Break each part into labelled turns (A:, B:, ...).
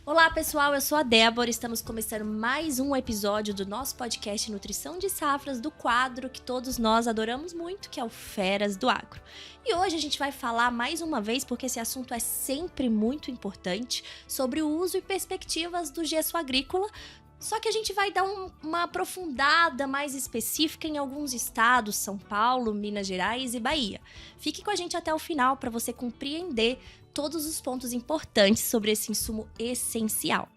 A: Olá pessoal, eu sou a Débora, estamos começando mais um episódio do nosso podcast Nutrição de Safras, do quadro que todos nós adoramos muito, que é o Feras do Agro. E hoje a gente vai falar mais uma vez, porque esse assunto é sempre muito importante, sobre o uso e perspectivas do gesso agrícola. Só que a gente vai dar uma aprofundada mais específica em alguns estados, São Paulo, Minas Gerais e Bahia. Fique com a gente até o final para você compreender todos os pontos importantes sobre esse insumo essencial.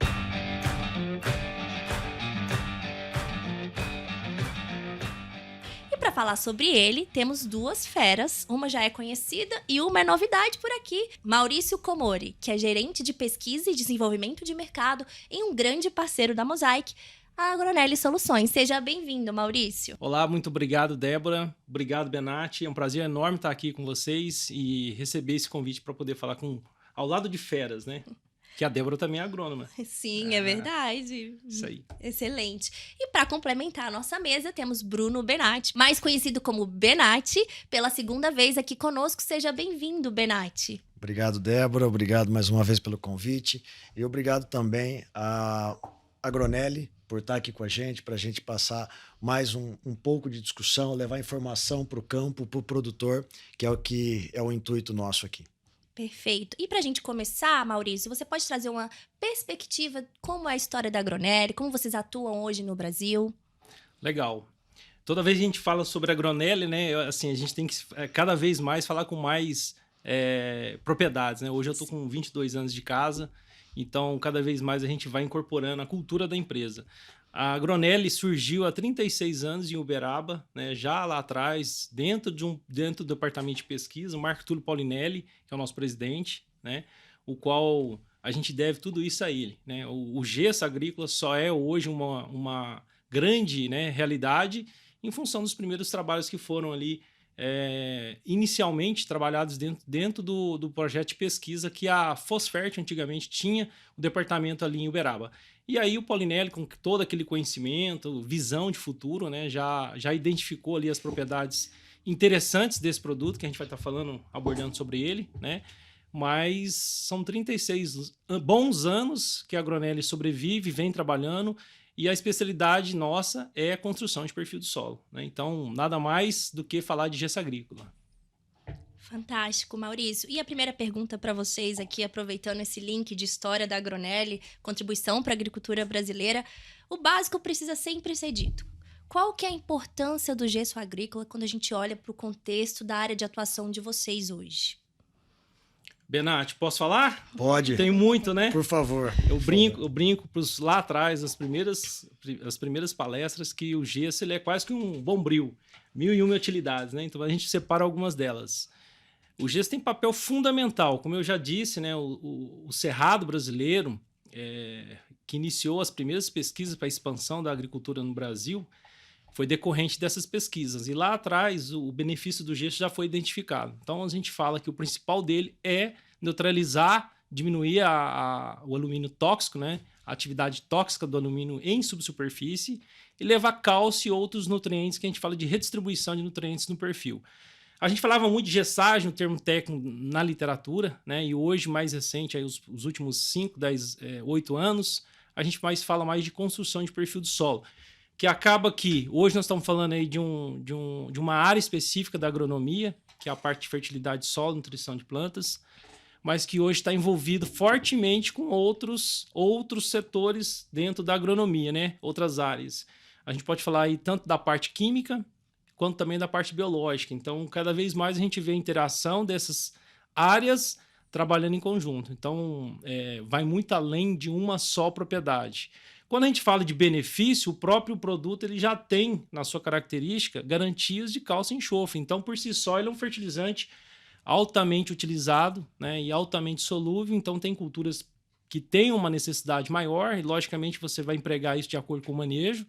A: E para falar sobre ele, temos duas feras, uma já é conhecida e uma é novidade por aqui. Maurício Comori, que é gerente de pesquisa e desenvolvimento de mercado e um grande parceiro da Mosaic, a Agronelli Soluções. Seja bem-vindo, Maurício.
B: Olá, muito obrigado, Débora. Obrigado, Benatti. É um prazer enorme estar aqui com vocês e receber esse convite para poder falar ao lado de feras, né? Que a Débora também é agrônoma.
A: Sim, é verdade.
B: Isso aí.
A: Excelente. E para complementar a nossa mesa, temos Bruno Benatti, mais conhecido como Benatti, pela segunda vez aqui conosco. Seja bem-vindo, Benatti.
C: Obrigado, Débora. Obrigado mais uma vez pelo convite. E obrigado também a Agronelli por estar aqui com a gente, para a gente passar mais um pouco de discussão, levar informação para o campo, para o produtor, que é o intuito nosso aqui.
A: Perfeito. E para a gente começar, Maurício, você pode trazer uma perspectiva como é a história da Agronelli, como vocês atuam hoje no Brasil?
B: Legal. Toda vez que a gente fala sobre a Agronelli, né, assim, a gente tem que cada vez mais falar com mais propriedades, né? Hoje eu estou com 22 anos de casa, então cada vez mais a gente vai incorporando a cultura da empresa. A Agronelli surgiu há 36 anos em Uberaba, né, já lá atrás, dentro do departamento de pesquisa, o Marco Túlio Paulinelli, que é o nosso presidente, né, o qual a gente deve tudo isso a ele, né? O gesso agrícola só é hoje uma grande, né, realidade em função dos primeiros trabalhos que foram ali inicialmente trabalhados dentro do projeto de pesquisa que a Fosfert antigamente tinha o departamento ali em Uberaba. E aí o Paulinelli, com todo aquele conhecimento, visão de futuro, né, já identificou ali as propriedades interessantes desse produto, que a gente vai estar abordando sobre ele, né? Mas são 36 bons anos que a Agronelli sobrevive, vem trabalhando, e a especialidade nossa é a construção de perfil do solo, né? Então, nada mais do que falar de gesso agrícola.
A: Fantástico, Maurício. E a primeira pergunta para vocês aqui, aproveitando esse link de história da Agronelli, contribuição para a agricultura brasileira, o básico precisa sempre ser dito. Qual que é a importância do gesso agrícola quando a gente olha para o contexto da área de atuação de vocês hoje?
B: Benatti, posso falar?
C: Pode.
B: Tem muito, né?
C: Por favor.
B: Eu brinco pros, lá atrás, as primeiras palestras, que o gesso ele é quase que um bombril. 1001 utilidades, né? Então a gente separa algumas delas. O gesso tem papel fundamental, como eu já disse, né? O Cerrado brasileiro, que iniciou as primeiras pesquisas para a expansão da agricultura no Brasil, foi decorrente dessas pesquisas. E lá atrás, o benefício do gesso já foi identificado. Então, a gente fala que o principal dele é neutralizar, diminuir o alumínio tóxico, né? A atividade tóxica do alumínio em subsuperfície, e levar cálcio e outros nutrientes, que a gente fala de redistribuição de nutrientes no perfil. A gente falava muito de gessagem, o termo técnico na literatura, né? E hoje, mais recente, aí, os últimos 5, 10, 8 anos, a gente fala mais de construção de perfil do solo, que acaba que hoje nós estamos falando aí de uma área específica da agronomia, que é a parte de fertilidade de solo, nutrição de plantas, mas que hoje está envolvido fortemente com outros setores dentro da agronomia, né? Outras áreas. A gente pode falar aí tanto da parte química, quanto também da parte biológica. Então, cada vez mais a gente vê a interação dessas áreas trabalhando em conjunto. Então, vai muito além de uma só propriedade. Quando a gente fala de benefício, o próprio produto ele já tem, na sua característica, garantias de cálcio e enxofre. Então, por si só, ele é um fertilizante altamente utilizado, né, e altamente solúvel. Então, tem culturas que têm uma necessidade maior e, logicamente, você vai empregar isso de acordo com o manejo.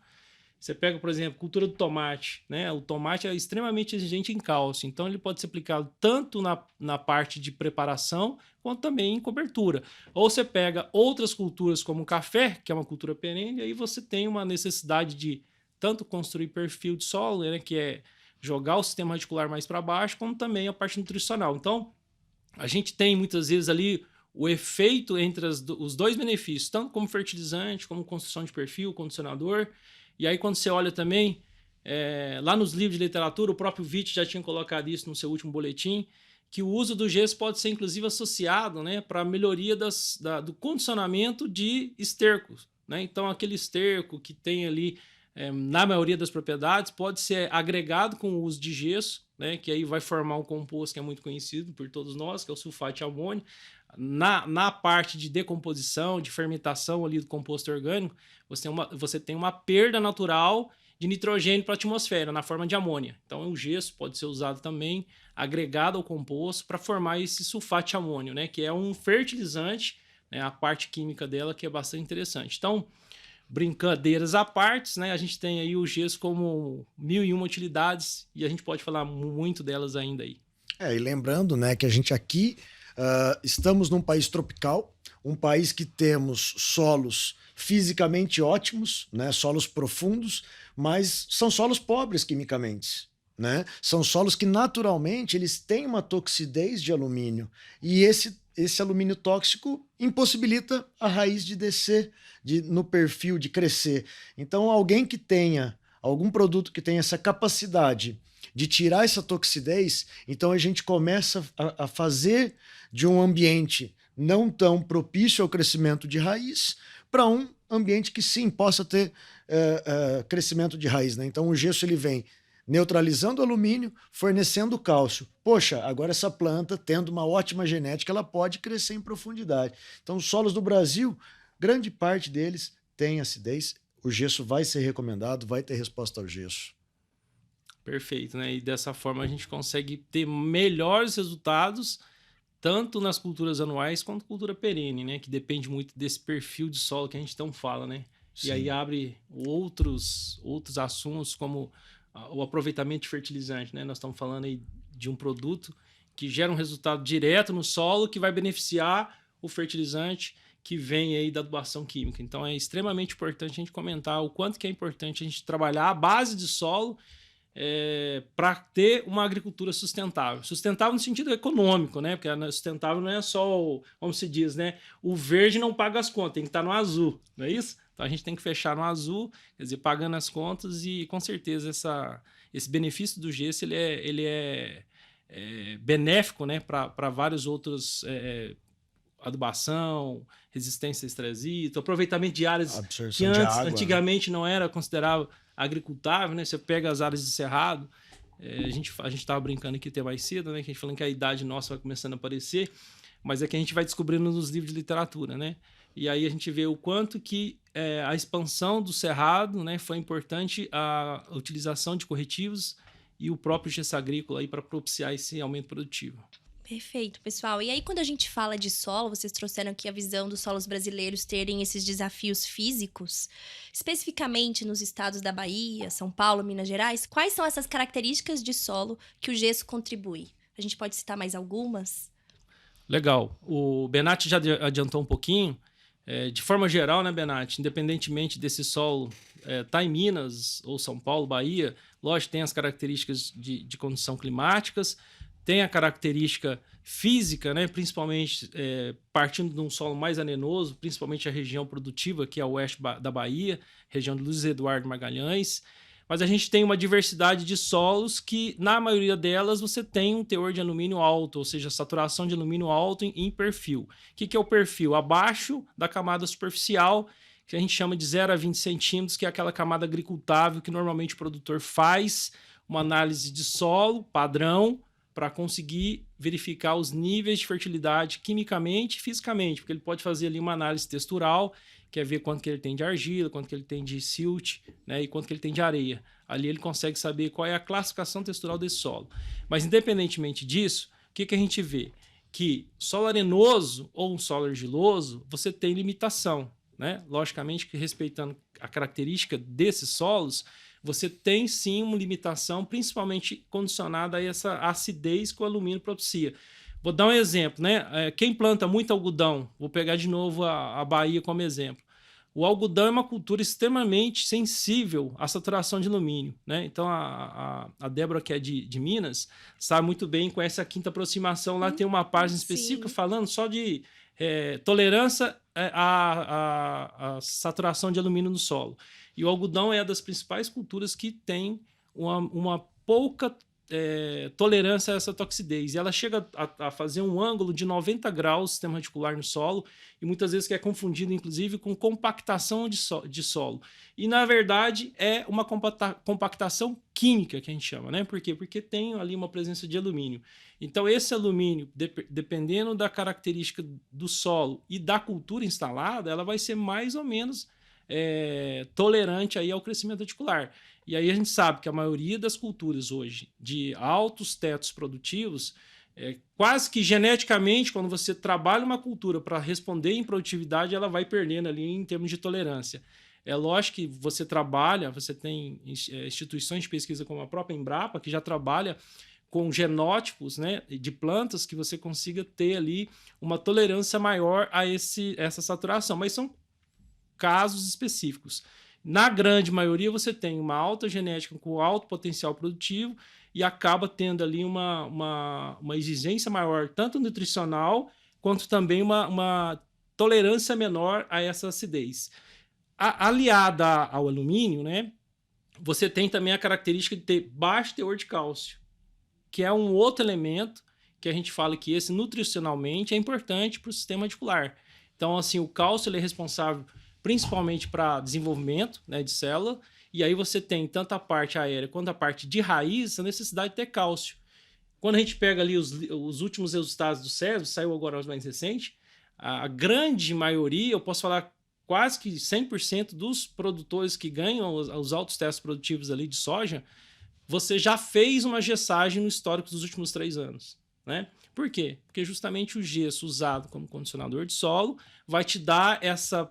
B: Você pega, por exemplo, cultura do tomate, né? O tomate é extremamente exigente em cálcio, então ele pode ser aplicado tanto na parte de preparação, quanto também em cobertura. Ou você pega outras culturas como o café, que é uma cultura perene, e aí você tem uma necessidade de tanto construir perfil de solo, né? Que é jogar o sistema radicular mais para baixo, como também a parte nutricional. Então, a gente tem muitas vezes ali o efeito entre os dois benefícios, tanto como fertilizante, como construção de perfil, condicionador. E aí, quando você olha também, lá nos livros de literatura, o próprio Witt já tinha colocado isso no seu último boletim, que o uso do gesso pode ser, inclusive, associado, né, para a melhoria do condicionamento de estercos. Né? Então, aquele esterco que tem ali, na maioria das propriedades, pode ser agregado com o uso de gesso, né, que aí vai formar um composto que é muito conhecido por todos nós, que é o sulfato de amônio. Na parte de decomposição, de fermentação ali do composto orgânico, você tem uma perda natural de nitrogênio para a atmosfera, na forma de amônia. Então, o gesso pode ser usado também, agregado ao composto, para formar esse sulfato de amônio, né, que é um fertilizante, né, a parte química dela que é bastante interessante. Então, brincadeiras à parte, né, a gente tem aí o gesso como 1001 utilidades e a gente pode falar muito delas ainda aí.
C: E lembrando, né, que a gente aqui estamos num país tropical, um país que temos solos fisicamente ótimos, né, solos profundos, mas são solos pobres quimicamente. Né? São solos que naturalmente eles têm uma toxidez de alumínio e esse alumínio tóxico impossibilita a raiz de descer no perfil, de crescer. Então alguém que tenha algum produto que tenha essa capacidade de tirar essa toxidez, então a gente começa a fazer de um ambiente não tão propício ao crescimento de raiz para um ambiente que sim possa ter crescimento de raiz. Né? Então o gesso ele vem neutralizando o alumínio, fornecendo cálcio. Poxa, agora essa planta, tendo uma ótima genética, ela pode crescer em profundidade. Então, os solos do Brasil, grande parte deles tem acidez. O gesso vai ser recomendado, vai ter resposta ao gesso.
B: Perfeito, né? E dessa forma a gente consegue ter melhores resultados, tanto nas culturas anuais quanto cultura perene, né? Que depende muito desse perfil de solo que a gente então fala, né? Sim. E aí abre outros assuntos, como o aproveitamento de fertilizante, né? Nós estamos falando aí de um produto que gera um resultado direto no solo que vai beneficiar o fertilizante que vem aí da adubação química. Então é extremamente importante a gente comentar o quanto que é importante a gente trabalhar a base de solo para ter uma agricultura sustentável. Sustentável no sentido econômico, né? Porque sustentável não é só, como se diz, né? O verde não paga as contas, tem que estar no azul, não é isso? Então a gente tem que fechar no azul, quer dizer, pagando as contas e com certeza esse benefício do gesso ele é benéfico, né, para vários outros adubação, resistência a estrasito, aproveitamento de áreas que antigamente não era considerável agricultável, né? Você pega as áreas de cerrado, a gente estava brincando aqui até mais cedo, né? Que a gente falando que a idade nossa vai começando a aparecer, mas é que a gente vai descobrindo nos livros de literatura, né? E aí a gente vê o quanto que a expansão do cerrado, né, foi importante a utilização de corretivos e o próprio gesso agrícola para propiciar esse aumento produtivo.
A: Perfeito, pessoal. E aí, quando a gente fala de solo, vocês trouxeram aqui a visão dos solos brasileiros terem esses desafios físicos, especificamente nos estados da Bahia, São Paulo, Minas Gerais. Quais são essas características de solo que o gesso contribui? A gente pode citar mais algumas?
B: Legal. O Benatti já adiantou um pouquinho. De forma geral, né, Benatti, independentemente desse solo tá em Minas ou São Paulo, Bahia, lógico, tem as características de condição climáticas, tem a característica física, né, principalmente partindo de um solo mais arenoso, principalmente a região produtiva, que é o oeste da Bahia, região de Luiz Eduardo Magalhães. Mas a gente tem uma diversidade de solos que, na maioria delas, você tem um teor de alumínio alto, ou seja, saturação de alumínio alto em perfil. O que é o perfil? Abaixo da camada superficial, que a gente chama de 0 a 20 centímetros, que é aquela camada agricultável que normalmente o produtor faz uma análise de solo padrão para conseguir verificar os níveis de fertilidade quimicamente e fisicamente, porque ele pode fazer ali uma análise textural, que é ver quanto que ele tem de argila, quanto que ele tem de silt, né, e quanto que ele tem de areia. Ali ele consegue saber qual é a classificação textural desse solo. Mas independentemente disso, o que a gente vê? Que solo arenoso ou um solo argiloso, você tem limitação, né? Logicamente que respeitando a característica desses solos, você tem sim uma limitação, principalmente condicionada a essa acidez que o alumínio propicia. Vou dar um exemplo, né? Quem planta muito algodão, vou pegar de novo a Bahia como exemplo. O algodão é uma cultura extremamente sensível à saturação de alumínio, né? Então a Débora, que é de Minas, sabe muito bem, conhece a quinta aproximação. Lá tem uma página específica falando só de tolerância à saturação de alumínio no solo. E o algodão é uma das principais culturas que tem uma pouca tolerância a essa toxidez. E ela chega a fazer um ângulo de 90 graus sistema radicular no solo e muitas vezes que é confundido, inclusive, com compactação de solo. E, na verdade, é uma compactação química que a gente chama, né? Por quê? Porque tem ali uma presença de alumínio. Então, esse alumínio, dependendo da característica do solo e da cultura instalada, ela vai ser mais ou menos tolerante aí ao crescimento radicular. E aí a gente sabe que a maioria das culturas hoje de altos tetos produtivos, quase que geneticamente, quando você trabalha uma cultura para responder em produtividade, ela vai perdendo ali em termos de tolerância. É lógico que você tem instituições de pesquisa como a própria Embrapa, que já trabalha com genótipos, né, de plantas que você consiga ter ali uma tolerância maior a essa saturação. Mas são casos específicos. Na grande maioria, você tem uma alta genética com alto potencial produtivo e acaba tendo ali uma exigência maior, tanto nutricional, quanto também uma tolerância menor a essa acidez. Aliada ao alumínio, né, você tem também a característica de ter baixo teor de cálcio, que é um outro elemento que a gente fala que esse nutricionalmente é importante para o sistema radicular. Então, assim, o cálcio ele é responsável principalmente para desenvolvimento, né, de célula, e aí você tem tanto a parte aérea quanto a parte de raiz, a necessidade de ter cálcio. Quando a gente pega ali os últimos resultados do SESB, saiu agora mais recente, a grande maioria, eu posso falar quase que 100% dos produtores que ganham os altos testes produtivos ali de soja, você já fez uma gessagem no histórico dos últimos 3 anos, né? Por quê? Porque justamente o gesso usado como condicionador de solo vai te dar essa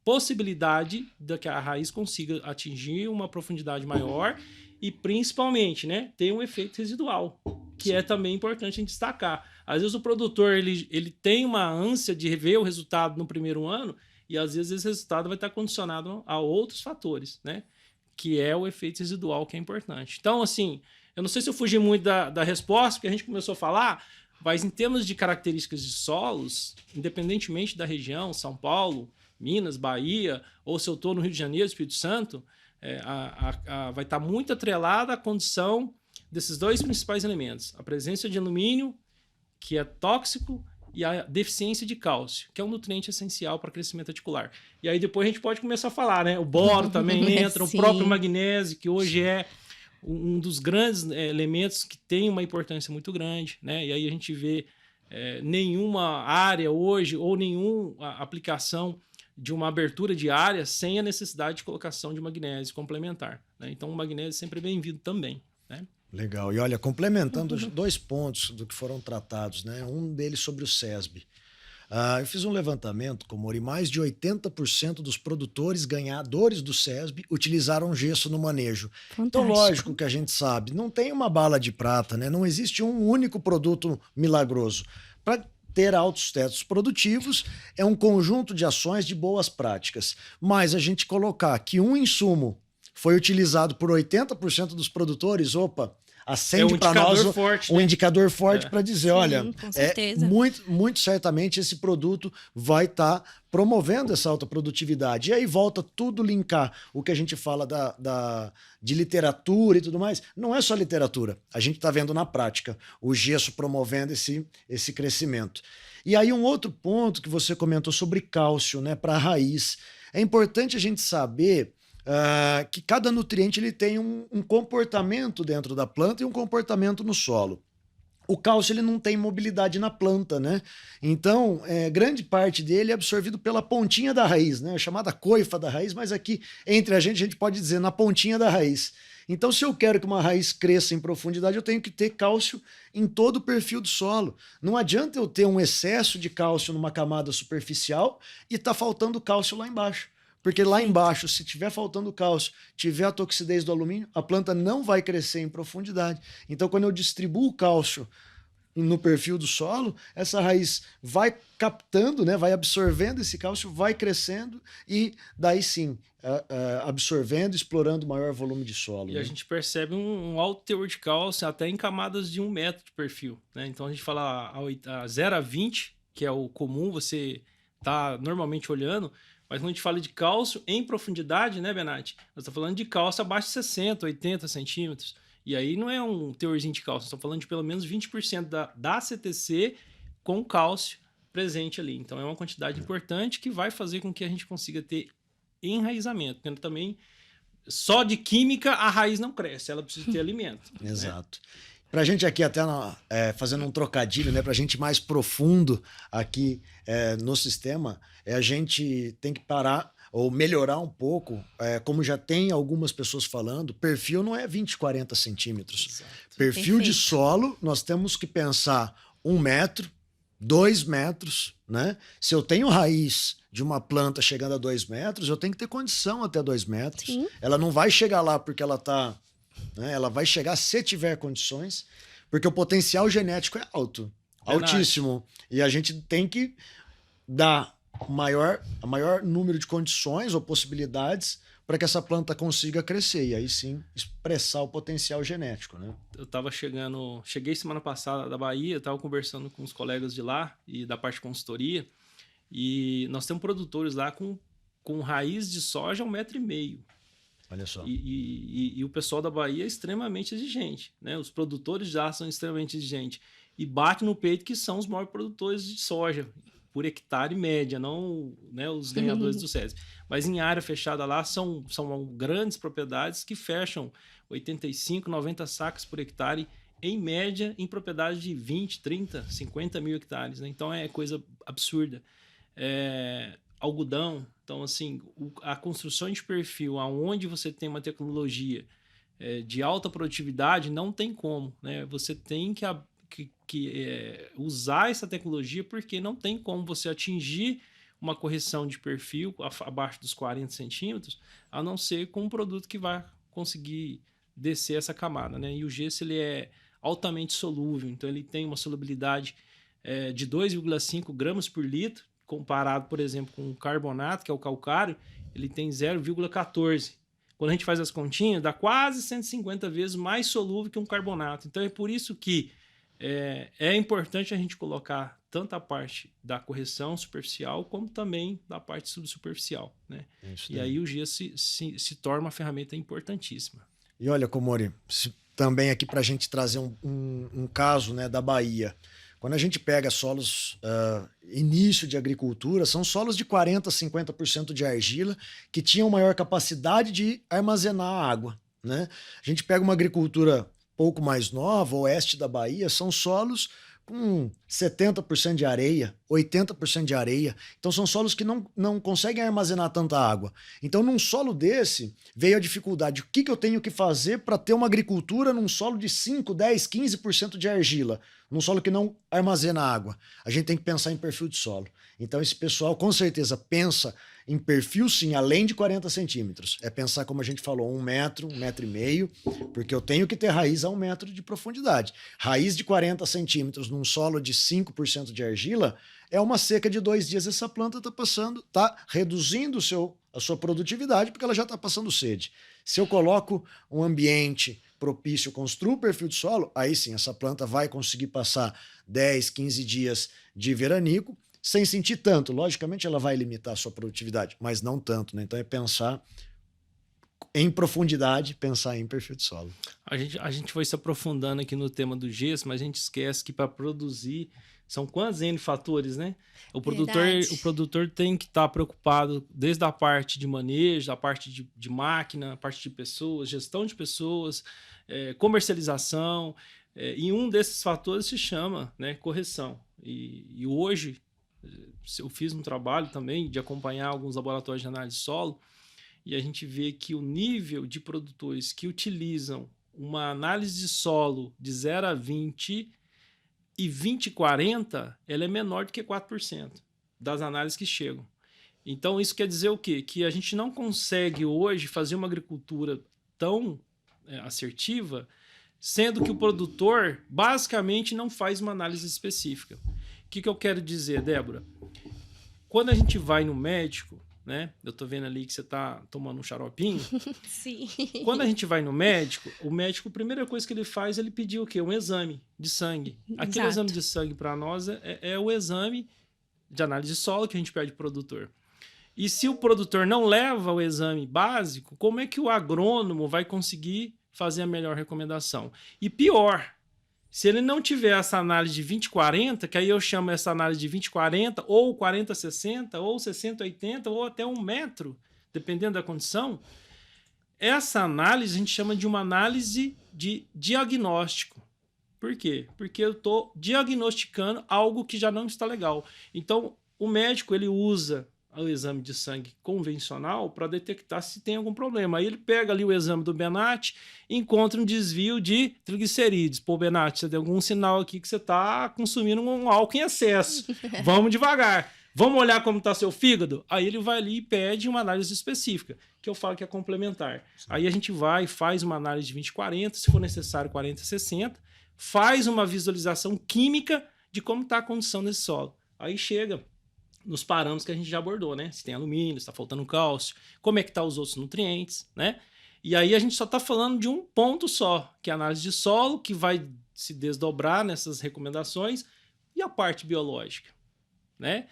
B: possibilidade de que a raiz consiga atingir uma profundidade maior e principalmente, né, ter um efeito residual, que é também importante a gente destacar. Às vezes o produtor ele tem uma ânsia de ver o resultado no primeiro ano e às vezes esse resultado vai estar condicionado a outros fatores, né, que é o efeito residual que é importante. Então, assim, eu não sei se eu fugi muito da resposta, porque a gente começou a falar, mas em termos de características de solos, independentemente da região, São Paulo, Minas, Bahia, ou se eu estou no Rio de Janeiro, Espírito Santo, vai estar muito atrelada à condição desses 2 principais elementos. A presença de alumínio, que é tóxico, e a deficiência de cálcio, que é um nutriente essencial para crescimento radicular. E aí depois a gente pode começar a falar, né? O boro também entra, o próprio magnésio, que hoje é um dos grandes elementos que tem uma importância muito grande, né? E aí a gente vê nenhuma área hoje ou nenhuma aplicação de uma abertura de área sem a necessidade de colocação de magnésio complementar, né? Então o magnésio é sempre bem-vindo também, né?
C: Legal. E olha, complementando 2 pontos do que foram tratados, né? Um deles sobre o SESB. Eu fiz um levantamento, Komori, mais de 80% dos produtores ganhadores do SESB utilizaram gesso no manejo. Fantástico. Então, lógico que a gente sabe, não tem uma bala de prata, né? Não existe um único produto milagroso. Para ter altos tetos produtivos, é um conjunto de ações de boas práticas. Mas a gente colocar que um insumo foi utilizado por 80% dos produtores, acende para nós um indicador forte para dizer, sim, olha, muito certamente esse produto vai estar promovendo essa alta produtividade. E aí volta tudo linkar o que a gente fala de literatura e tudo mais. Não é só literatura, a gente está vendo na prática o gesso promovendo esse crescimento. E aí um outro ponto que você comentou sobre cálcio, né, para a raiz. É importante a gente saber que cada nutriente ele tem um comportamento dentro da planta e um comportamento no solo. O cálcio ele não tem mobilidade na planta, né? Então, grande parte dele é absorvido pela pontinha da raiz, né? Chamada coifa da raiz, mas aqui entre a gente pode dizer na pontinha da raiz. Então, se eu quero que uma raiz cresça em profundidade, eu tenho que ter cálcio em todo o perfil do solo. Não adianta eu ter um excesso de cálcio numa camada superficial e tá faltando cálcio lá embaixo. Porque lá embaixo, se tiver faltando cálcio, tiver a toxidez do alumínio, a planta não vai crescer em profundidade. Então, quando eu distribuo o cálcio no perfil do solo, essa raiz vai captando, né, vai absorvendo esse cálcio, vai crescendo e daí sim, absorvendo, explorando maior volume de solo.
B: E
C: né?
B: A gente percebe um alto teor de cálcio até em camadas de 1 metro de perfil, né? Então a gente fala a 0 a 20 que é o comum você tá normalmente olhando, mas quando a gente fala de cálcio em profundidade, né, Benatti? Nós estamos falando de cálcio abaixo de 60, 80 centímetros. E aí não é um teorzinho de cálcio, nós estamos falando de pelo menos 20% da CTC com cálcio presente ali. Então é uma quantidade importante que vai fazer com que a gente consiga ter enraizamento. Porque também, só de química, a raiz não cresce, ela precisa ter alimento.
C: Exato. Né? Para a gente aqui, até fazendo um trocadilho, né, para a gente mais profundo aqui no sistema, a gente tem que parar ou melhorar um pouco, como já tem algumas pessoas falando, perfil não é 20, 40 centímetros.
A: Exato.
C: Perfil
A: Perfeito.
C: de solo, nós temos que pensar 1 metro, 2 metros, né? Se eu tenho raiz de uma planta chegando a 2 metros, eu tenho que ter condição até 2 metros.
A: Sim.
C: Ela não vai chegar lá porque ela está... Né? Ela vai chegar se tiver condições, porque o potencial genético é alto, altíssimo. E a gente tem que dar a maior número de condições ou possibilidades para que essa planta consiga crescer e aí sim expressar o potencial genético, né?
B: Eu cheguei semana passada da Bahia, estava conversando com os colegas de lá e da parte de consultoria, e nós temos produtores lá com raiz de soja 1,5 metro.
C: Olha só.
B: E o pessoal da Bahia é extremamente exigente, né? Os produtores já são extremamente exigentes e bate no peito que são os maiores produtores de soja por hectare média, não, né, os ganhadores do SESB. Mas em área fechada lá são grandes propriedades que fecham 85, 90 sacas por hectare, em média, em propriedade de 20, 30, 50 mil hectares. Né? Então é coisa absurda. Algodão, então assim, a construção de perfil aonde você tem uma tecnologia de alta produtividade, não tem como. Né? Você tem que usar essa tecnologia, porque não tem como você atingir uma correção de perfil abaixo dos 40 centímetros, a não ser com um produto que vai conseguir descer essa camada. Né? E o gesso ele é altamente solúvel, então ele tem uma solubilidade de 2,5 gramas por litro, comparado, por exemplo, com o carbonato, que é o calcário, ele tem 0,14. Quando a gente faz as continhas, dá quase 150 vezes mais solúvel que um carbonato. Então é por isso que é importante a gente colocar tanto a parte da correção superficial como também da parte subsuperficial. Né? E aí o gesso se torna uma ferramenta importantíssima.
C: E olha, Komori, também aqui para a gente trazer um caso, né, da Bahia. Quando a gente pega solos início de agricultura, são solos de 40%, 50% de argila que tinham maior capacidade de armazenar água. Né? A gente pega uma agricultura pouco mais nova, oeste da Bahia, são solos com 70% de areia, 80% de areia. Então são solos que não conseguem armazenar tanta água. Então num solo desse veio a dificuldade. O que eu tenho que fazer para ter uma agricultura num solo de 5, 10, 15% de argila? Num solo que não armazena água. A gente tem que pensar em perfil de solo. Então esse pessoal com certeza pensa em perfil sim, além de 40 centímetros. É pensar, como a gente falou, 1 metro, 1,5 metro, porque eu tenho que ter raiz a 1 metro de profundidade. Raiz de 40 centímetros num solo de 5% de argila é uma seca de 2 dias. Essa planta está reduzindo a sua produtividade porque ela já está passando sede. Se eu coloco um ambiente propício, construo o perfil de solo, aí sim, essa planta vai conseguir passar 10, 15 dias de veranico sem sentir tanto. Logicamente, ela vai limitar a sua produtividade, mas não tanto. Né? Então, é pensar em profundidade, pensar em perfil de solo.
B: A gente foi se aprofundando aqui no tema do gesso, mas a gente esquece que para produzir são quantos N fatores, né? O produtor tem que estar preocupado desde a parte de manejo, a parte de máquina, a parte de pessoas, gestão de pessoas, comercialização, e um desses fatores se chama, né, correção. E hoje eu fiz um trabalho também de acompanhar alguns laboratórios de análise de solo e a gente vê que o nível de produtores que utilizam uma análise de solo de 0 a 20 e 20 a 40, ela é menor do que 4% das análises que chegam. Então isso quer dizer o quê? Que a gente não consegue hoje fazer uma agricultura tão assertiva, sendo que o produtor basicamente não faz uma análise específica. O que eu quero dizer, Débora? Quando a gente vai no médico, né? Eu tô vendo ali que você tá tomando um xaropinho.
A: Sim.
B: Quando a gente vai no médico, o médico, a primeira coisa que ele pediu o quê? Um exame de sangue. Aquele
A: Exato.
B: exame de sangue para nós é o exame de análise de solo que a gente pede para o produtor. E se o produtor não leva o exame básico, como é que o agrônomo vai conseguir fazer a melhor recomendação? E pior, se ele não tiver essa análise de 20-40, que aí eu chamo essa análise de 20-40, ou 40-60, ou 60-80, ou até 1 metro, dependendo da condição, essa análise a gente chama de uma análise de diagnóstico. Por quê? Porque eu estou diagnosticando algo que já não está legal. Então, o médico ele usa o exame de sangue convencional para detectar se tem algum problema. Aí ele pega ali o exame do Benat e encontra um desvio de triglicerídeos. Pô, Benat, você tem algum sinal aqui que você está consumindo um álcool em excesso. Vamos devagar. Vamos olhar como está seu fígado? Aí ele vai ali e pede uma análise específica, que eu falo que é complementar. Sim. Aí a gente vai, faz uma análise de 20-40, se for necessário 40-60, faz uma visualização química de como está a condição desse solo. Aí chega nos parâmetros que a gente já abordou, né? Se tem alumínio, se está faltando cálcio, como é que tá os outros nutrientes, né? E aí a gente só está falando de um ponto só, que é a análise de solo, que vai se desdobrar nessas recomendações, e a parte biológica, né?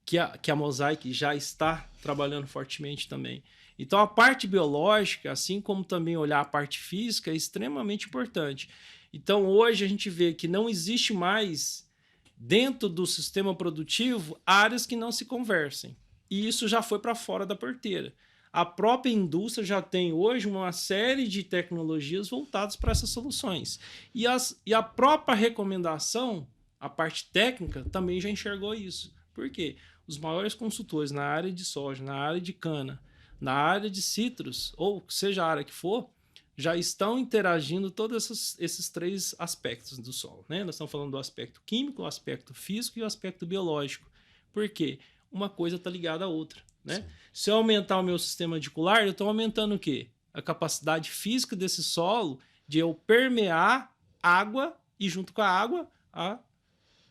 B: Que a Mosaic já está trabalhando fortemente também. Então a parte biológica, assim como também olhar a parte física, é extremamente importante. Então hoje a gente vê que não existe mais dentro do sistema produtivo, áreas que não se conversem. E isso já foi para fora da porteira. A própria indústria já tem hoje uma série de tecnologias voltadas para essas soluções. E a própria recomendação, a parte técnica, também já enxergou isso. Por quê? Os maiores consultores na área de soja, na área de cana, na área de citros, ou seja a área que for, já estão interagindo todos esses 3 aspectos do solo, né? Nós estamos falando do aspecto químico, o aspecto físico e o aspecto biológico. Por quê? Uma coisa está ligada à outra, né? Sim. Se eu aumentar o meu sistema radicular, eu estou aumentando o quê? A capacidade física desse solo de eu permear água e, junto com a água,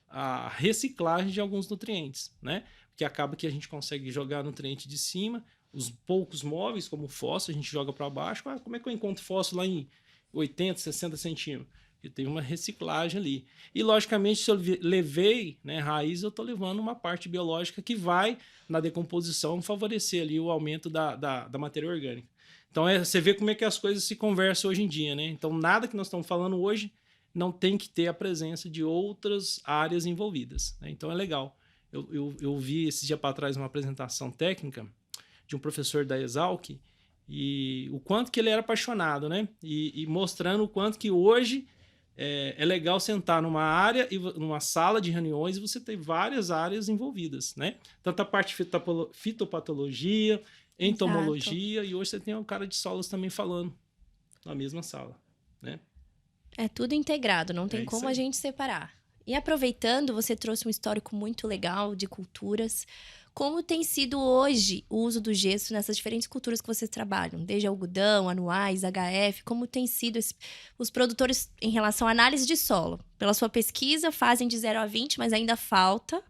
B: a reciclagem de alguns nutrientes, né? Porque acaba que a gente consegue jogar nutriente de cima. Os poucos móveis, como o fósforo, a gente joga para baixo. Como é que eu encontro fósforo lá em 80, 60 centímetros? Eu tenho uma reciclagem ali. E, logicamente, se eu levei, né, raiz, eu estou levando uma parte biológica que vai, na decomposição, favorecer ali o aumento da matéria orgânica. Então, você vê como é que as coisas se conversam hoje em dia, né? Então, nada que nós estamos falando hoje não tem que ter a presença de outras áreas envolvidas, né? Então, é legal. Eu vi esse dia para trás uma apresentação técnica de um professor da Exalc, e o quanto que ele era apaixonado, né? E mostrando o quanto que hoje é legal sentar numa área, numa sala de reuniões, e você tem várias áreas envolvidas, né? Tanto a parte fitopatologia, entomologia, exato. E hoje você tem um cara de solos também falando na mesma sala, né?
A: É tudo integrado, não tem como a gente separar. E aproveitando, você trouxe um histórico muito legal de culturas. Como tem sido hoje o uso do gesso nessas diferentes culturas que vocês trabalham? Desde algodão, anuais, HF, como tem sido os produtores em relação à análise de solo? Pela sua pesquisa, fazem de 0 a 20, mas ainda falta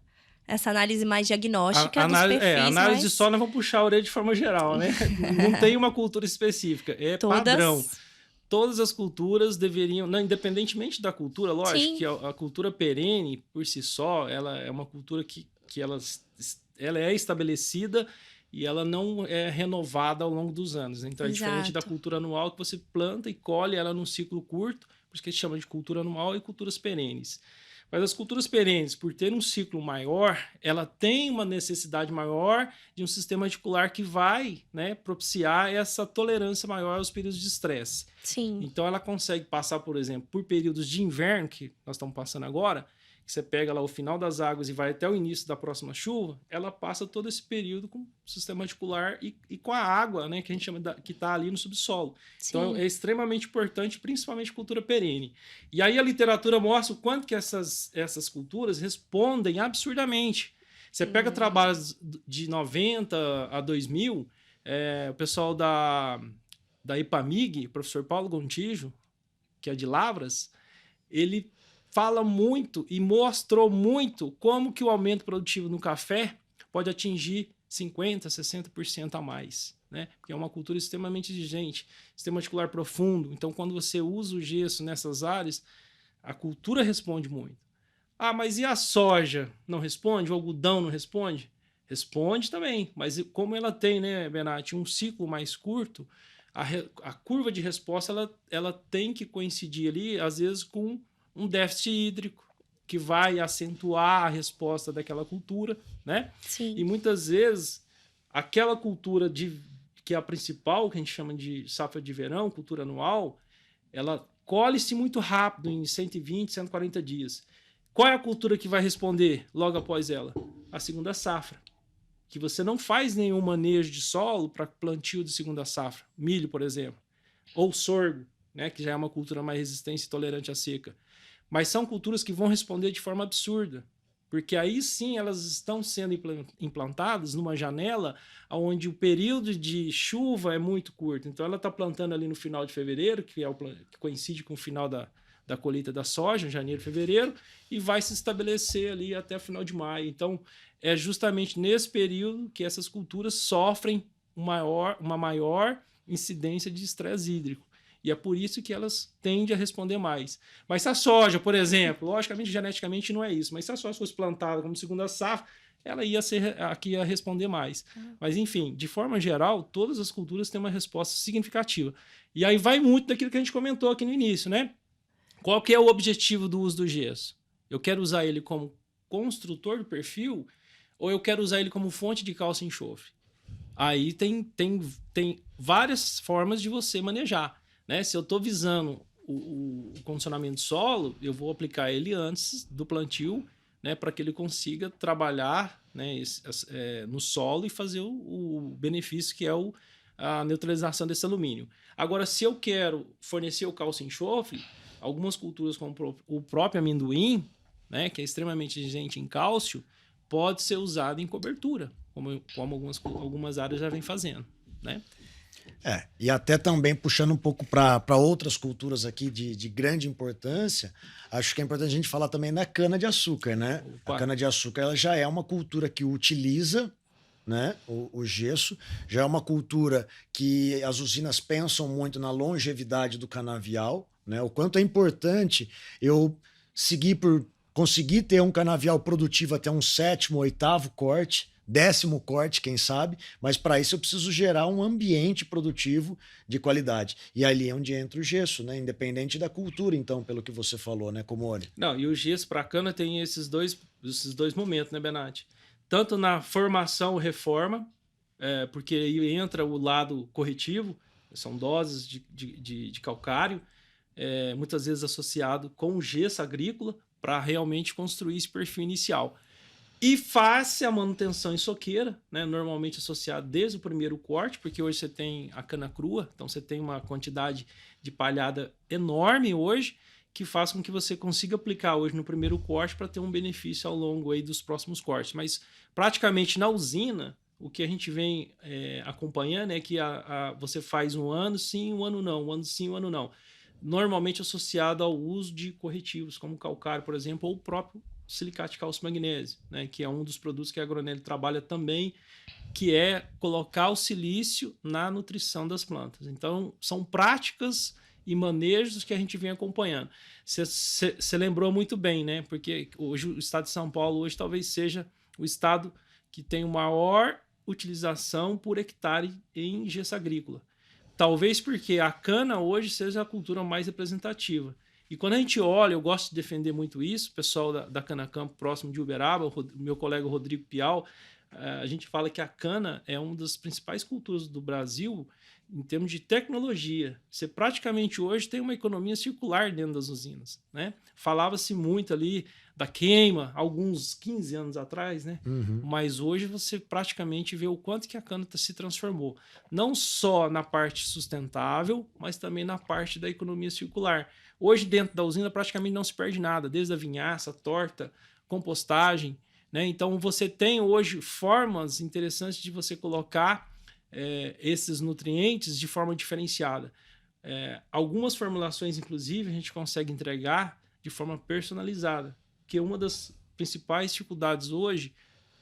A: essa análise mais diagnóstica dos perfis.
B: A análise de solo, nós vamos puxar a orelha de forma geral, né? Não tem uma cultura específica, é padrão. Todas as culturas deveriam, não, independentemente da cultura, lógico. Sim. Que a cultura perene, por si só, ela é uma cultura que ela é estabelecida e ela não é renovada ao longo dos anos. Então, é diferente da cultura anual, que você planta e colhe ela num ciclo curto, por isso que a gente chama de cultura anual e culturas perenes. Mas as culturas perenes, por ter um ciclo maior, ela tem uma necessidade maior de um sistema radicular que vai, né, propiciar essa tolerância maior aos períodos de estresse.
A: Sim.
B: Então, ela consegue passar, por exemplo, por períodos de inverno, que nós estamos passando agora, que você pega lá o final das águas e vai até o início da próxima chuva, ela passa todo esse período com o sistema radicular e com a água, né, que a gente chama que está ali no subsolo. Sim. Então é extremamente importante, principalmente cultura perene. E aí a literatura mostra o quanto que essas culturas respondem absurdamente. Você pega trabalhos de 90 a 2000, o pessoal da IPAMIG, o professor Paulo Gontijo, que é de Lavras, ele fala muito e mostrou muito como que o aumento produtivo no café pode atingir 50%, 60% a mais, né? Porque é uma cultura extremamente exigente, sistema radicular profundo. Então, quando você usa o gesso nessas áreas, a cultura responde muito. Ah, mas e a soja? Não responde? O algodão não responde? Responde também, mas como ela tem, né, Benatti, um ciclo mais curto, a curva de resposta ela tem que coincidir ali, às vezes, com um déficit hídrico, que vai acentuar a resposta daquela cultura, né?
A: Sim.
B: E muitas vezes, aquela cultura que é a principal, que a gente chama de safra de verão, cultura anual, ela colhe-se muito rápido, em 120, 140 dias. Qual é a cultura que vai responder logo após ela? A segunda safra. Que você não faz nenhum manejo de solo para plantio de segunda safra. Milho, por exemplo. Ou sorgo, né, que já é uma cultura mais resistente e tolerante à seca. Mas são culturas que vão responder de forma absurda. Porque aí sim elas estão sendo implantadas numa janela onde o período de chuva é muito curto. Então ela está plantando ali no final de fevereiro, que coincide com o final da colheita da soja, janeiro, fevereiro, e vai se estabelecer ali até o final de maio. Então é justamente nesse período que essas culturas sofrem uma maior incidência de estresse hídrico. E é por isso que elas tendem a responder mais. Mas se a soja, por exemplo, logicamente, geneticamente não é isso, mas se a soja fosse plantada como segunda safra, ela ia ser a que ia responder mais. Mas, enfim, de forma geral, todas as culturas têm uma resposta significativa. E aí vai muito daquilo que a gente comentou aqui no início, né? Qual que é o objetivo do uso do gesso? Eu quero usar ele como construtor do perfil ou eu quero usar ele como fonte de cálcio e enxofre? Aí tem várias formas de você manejar. Né? Se eu estou visando o condicionamento do solo, eu vou aplicar ele antes do plantio, né, para que ele consiga trabalhar, né, no solo e fazer o benefício que é a neutralização desse alumínio. Agora, se eu quero fornecer o cálcio e enxofre, algumas culturas como o próprio amendoim, né, que é extremamente exigente em cálcio, pode ser usado em cobertura, como algumas áreas já vêm fazendo, né?
C: E até também puxando um pouco para outras culturas aqui de grande importância, acho que é importante a gente falar também da cana-de-açúcar, né?
B: Opa.
C: A cana-de-açúcar ela já é uma cultura que utiliza, né, o gesso, já é uma cultura que as usinas pensam muito na longevidade do canavial, né? O quanto é importante eu conseguir ter um canavial produtivo até um 7º, 8º corte, 10º corte, quem sabe, mas para isso eu preciso gerar um ambiente produtivo de qualidade. E ali é onde entra o gesso, né? Independente da cultura, então, pelo que você falou, né, Comori?
B: Não, e o gesso para a cana tem esses dois momentos, né, Benatti? Tanto na formação e reforma, porque aí entra o lado corretivo, são doses de calcário, muitas vezes associado com o gesso agrícola, para realmente construir esse perfil inicial. E face a manutenção em soqueira, né, normalmente associado desde o primeiro corte, porque hoje você tem a cana crua, então você tem uma quantidade de palhada enorme hoje, que faz com que você consiga aplicar hoje no primeiro corte para ter um benefício ao longo aí dos próximos cortes. Mas praticamente na usina, o que a gente vem acompanhando é que você faz um ano sim, um ano não, um ano sim, um ano não. Normalmente associado ao uso de corretivos, como calcário, por exemplo, ou o próprio silicate de cálcio magnésio, né, que é um dos produtos que a Agronélia trabalha também, que é colocar o silício na nutrição das plantas. Então, são práticas e manejos que a gente vem acompanhando. Você lembrou muito bem, né? Porque hoje o estado de São Paulo hoje talvez seja o estado que tem maior utilização por hectare em gesso agrícola. Talvez porque a cana hoje seja a cultura mais representativa. E quando a gente olha, eu gosto de defender muito isso, o pessoal da Cana Campo, próximo de Uberaba, o meu colega Rodrigo Pial, a gente fala que a cana é uma das principais culturas do Brasil em termos de tecnologia. Você praticamente hoje tem uma economia circular dentro das usinas, né? Falava-se muito ali da queima, alguns 15 anos atrás, né?
C: Uhum.
B: Mas hoje você praticamente vê o quanto que a cana se transformou. Não só na parte sustentável, mas também na parte da economia circular. Hoje, dentro da usina, praticamente não se perde nada, desde a vinhaça, a torta, compostagem, né? Então, você tem hoje formas interessantes de você colocar esses nutrientes de forma diferenciada. Algumas formulações, inclusive, a gente consegue entregar de forma personalizada, porque uma das principais dificuldades hoje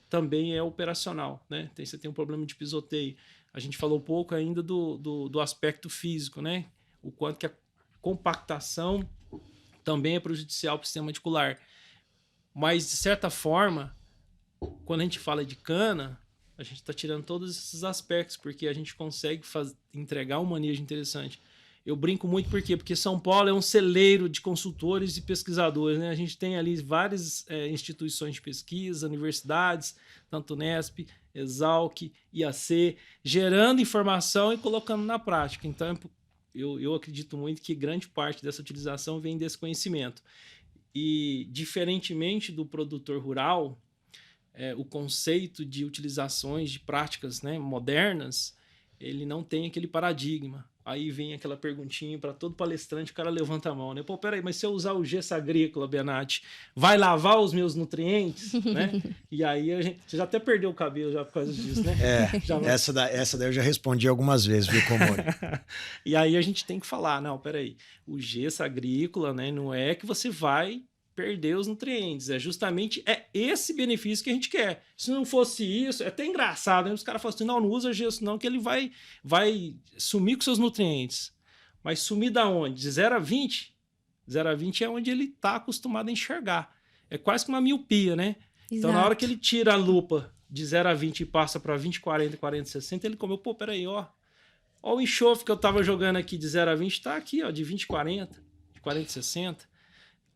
B: também é operacional, né? Você tem um problema de pisoteio. A gente falou um pouco ainda do aspecto físico, né? O quanto que a compactação também é prejudicial para o sistema reticular. Mas, de certa forma, quando a gente fala de cana, a gente está tirando todos esses aspectos, porque a gente consegue entregar um manejo interessante. Eu brinco muito por quê? Porque São Paulo é um celeiro de consultores e pesquisadores, né? A gente tem ali várias instituições de pesquisa, universidades, tanto Unesp, Exalc, IAC, gerando informação e colocando na prática. Então, eu acredito muito que grande parte dessa utilização vem desse conhecimento. E, diferentemente do produtor rural, o conceito de utilizações de práticas, né, modernas, ele não tem aquele paradigma. Aí vem aquela perguntinha para todo palestrante, o cara levanta a mão, né? Pô, peraí, mas se eu usar o gesso agrícola, Benatti, vai lavar os meus nutrientes, né? E aí você já até perdeu o cabelo já por causa disso, né?
C: Essa daí eu já respondi algumas vezes, viu, Comori?
B: E aí a gente tem que falar, não, peraí, o gesso agrícola, né, não é que você vai perder os nutrientes, é justamente esse benefício que a gente quer. Se não fosse isso, é até engraçado, né? Os caras falam assim, não usa gesso não, que ele vai sumir com seus nutrientes. Mas sumir da onde? De 0 a 20? 0 a 20 é onde ele está acostumado a enxergar. É quase que uma miopia, né?
A: Exato.
B: Então, na hora que ele tira a lupa de 0 a 20 e passa para 20, 40, 40, 60, ele comeu, pô, peraí, ó o enxofre que eu tava jogando aqui de 0 a 20 tá aqui, ó, de 20 a 40, de 40 a 60.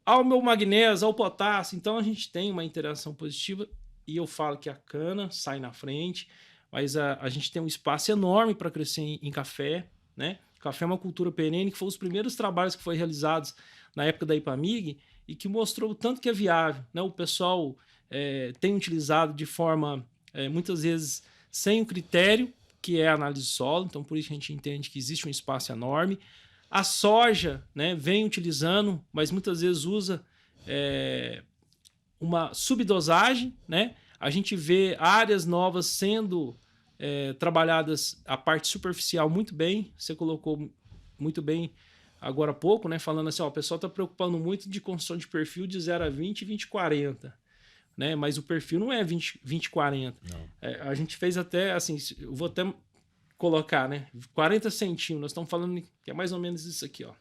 B: Ao meu magnésio, ao potássio. Então a gente tem uma interação positiva e eu falo que a cana sai na frente, mas a gente tem um espaço enorme para crescer em café, né? Café é uma cultura perene, que foi os primeiros trabalhos que foram realizados na época da IPAMIG e que mostrou o tanto que é viável, né? O pessoal tem utilizado de forma, muitas vezes, sem o critério, que é a análise de solo, então por isso a gente entende que existe um espaço enorme. A soja, né, vem utilizando, mas muitas vezes usa uma subdosagem, né? A gente vê áreas novas sendo trabalhadas a parte superficial muito bem. Você colocou muito bem agora há pouco, né? Falando assim, ó, o pessoal está preocupando muito de construção de perfil de 0 a 20 e 20 a 40. Né? Mas o perfil não é 20 a 40. A gente fez até, assim, eu vou até colocar, né? 40 centímetros, nós estamos falando que é mais ou menos isso aqui, ó.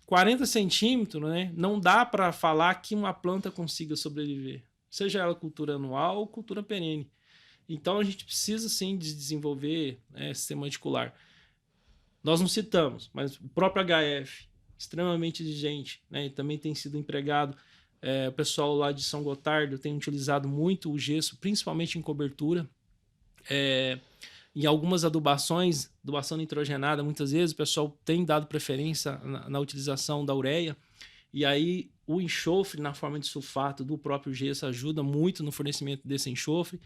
B: 40 centímetros, né? Não dá para falar que uma planta consiga sobreviver, seja ela cultura anual ou cultura perene. Então a gente precisa sim de desenvolver sistema radicular. Nós não citamos, mas o próprio HF, extremamente exigente, né? E também tem sido empregado. O pessoal lá de São Gotardo tem utilizado muito o gesso, principalmente em cobertura. Em algumas adubações, adubação nitrogenada, muitas vezes o pessoal tem dado preferência na utilização da ureia. E aí o enxofre na forma de sulfato do próprio gesso ajuda muito no fornecimento desse enxofre.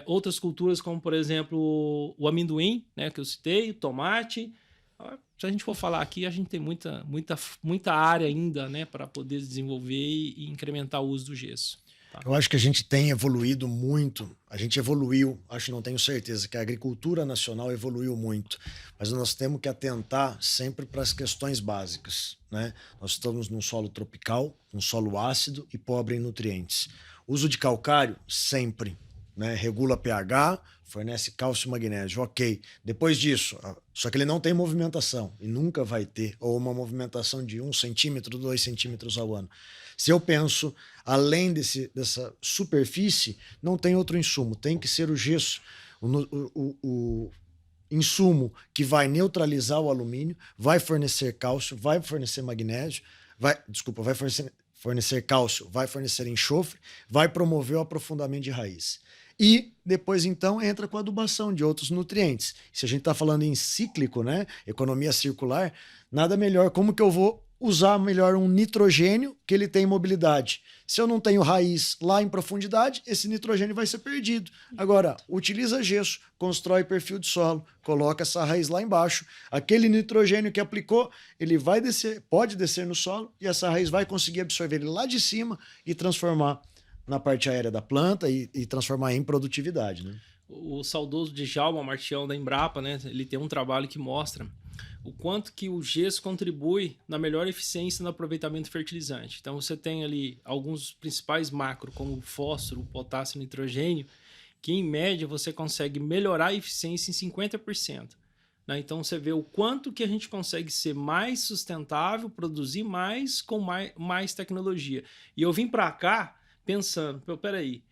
B: Outras culturas, como por exemplo o amendoim, né, que eu citei, o tomate. Se a gente for falar aqui, a gente tem muita área ainda, né, para poder desenvolver e incrementar o uso do gesso. Tá?
C: Eu acho que a gente tem evoluído muito. A gente evoluiu, não tenho certeza, que a agricultura nacional evoluiu muito. Mas nós temos que atentar sempre para as questões básicas, né? Nós estamos num solo tropical, um solo ácido e pobre em nutrientes. Uso de calcário, sempre. Né? Regula pH, fornece cálcio e magnésio, ok. Depois disso, só que ele não tem movimentação e nunca vai ter, ou uma movimentação de 1 centímetro, 2 centímetros ao ano. Se eu penso além dessa superfície, não tem outro insumo, tem que ser o gesso, o insumo que vai neutralizar o alumínio, vai fornecer cálcio, vai fornecer magnésio, vai fornecer cálcio, vai fornecer enxofre, vai promover o aprofundamento de raiz. E depois, então, entra com a adubação de outros nutrientes. Se a gente está falando em cíclico, né, economia circular, nada melhor. Como que eu vou usar melhor um nitrogênio que ele tem mobilidade? Se eu não tenho raiz lá em profundidade, esse nitrogênio vai ser perdido. Agora, utiliza gesso, constrói perfil de solo, coloca essa raiz lá embaixo. Aquele nitrogênio que aplicou, ele vai descer, pode descer no solo e essa raiz vai conseguir absorver ele lá de cima e transformar na parte aérea da planta e transformar em produtividade, né?
B: O saudoso Djalma Martião da Embrapa, né? Ele tem um trabalho que mostra o quanto que o gesso contribui na melhor eficiência no aproveitamento fertilizante. Então você tem ali alguns principais macro, como o fósforo, o potássio e o nitrogênio, que em média você consegue melhorar a eficiência em 50%. né? Então você vê o quanto que a gente consegue ser mais sustentável, produzir mais com mais tecnologia. E eu vim para cá pensando, peraí,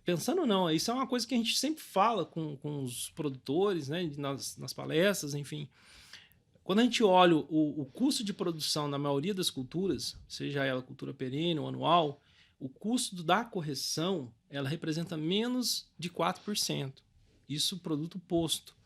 B: pensando não, isso é uma coisa que a gente sempre fala com os produtores, né, nas palestras, enfim. Quando a gente olha o custo de produção na maioria das culturas, seja ela cultura perene ou anual, o custo da correção ela representa menos de 4%. Isso produto posto.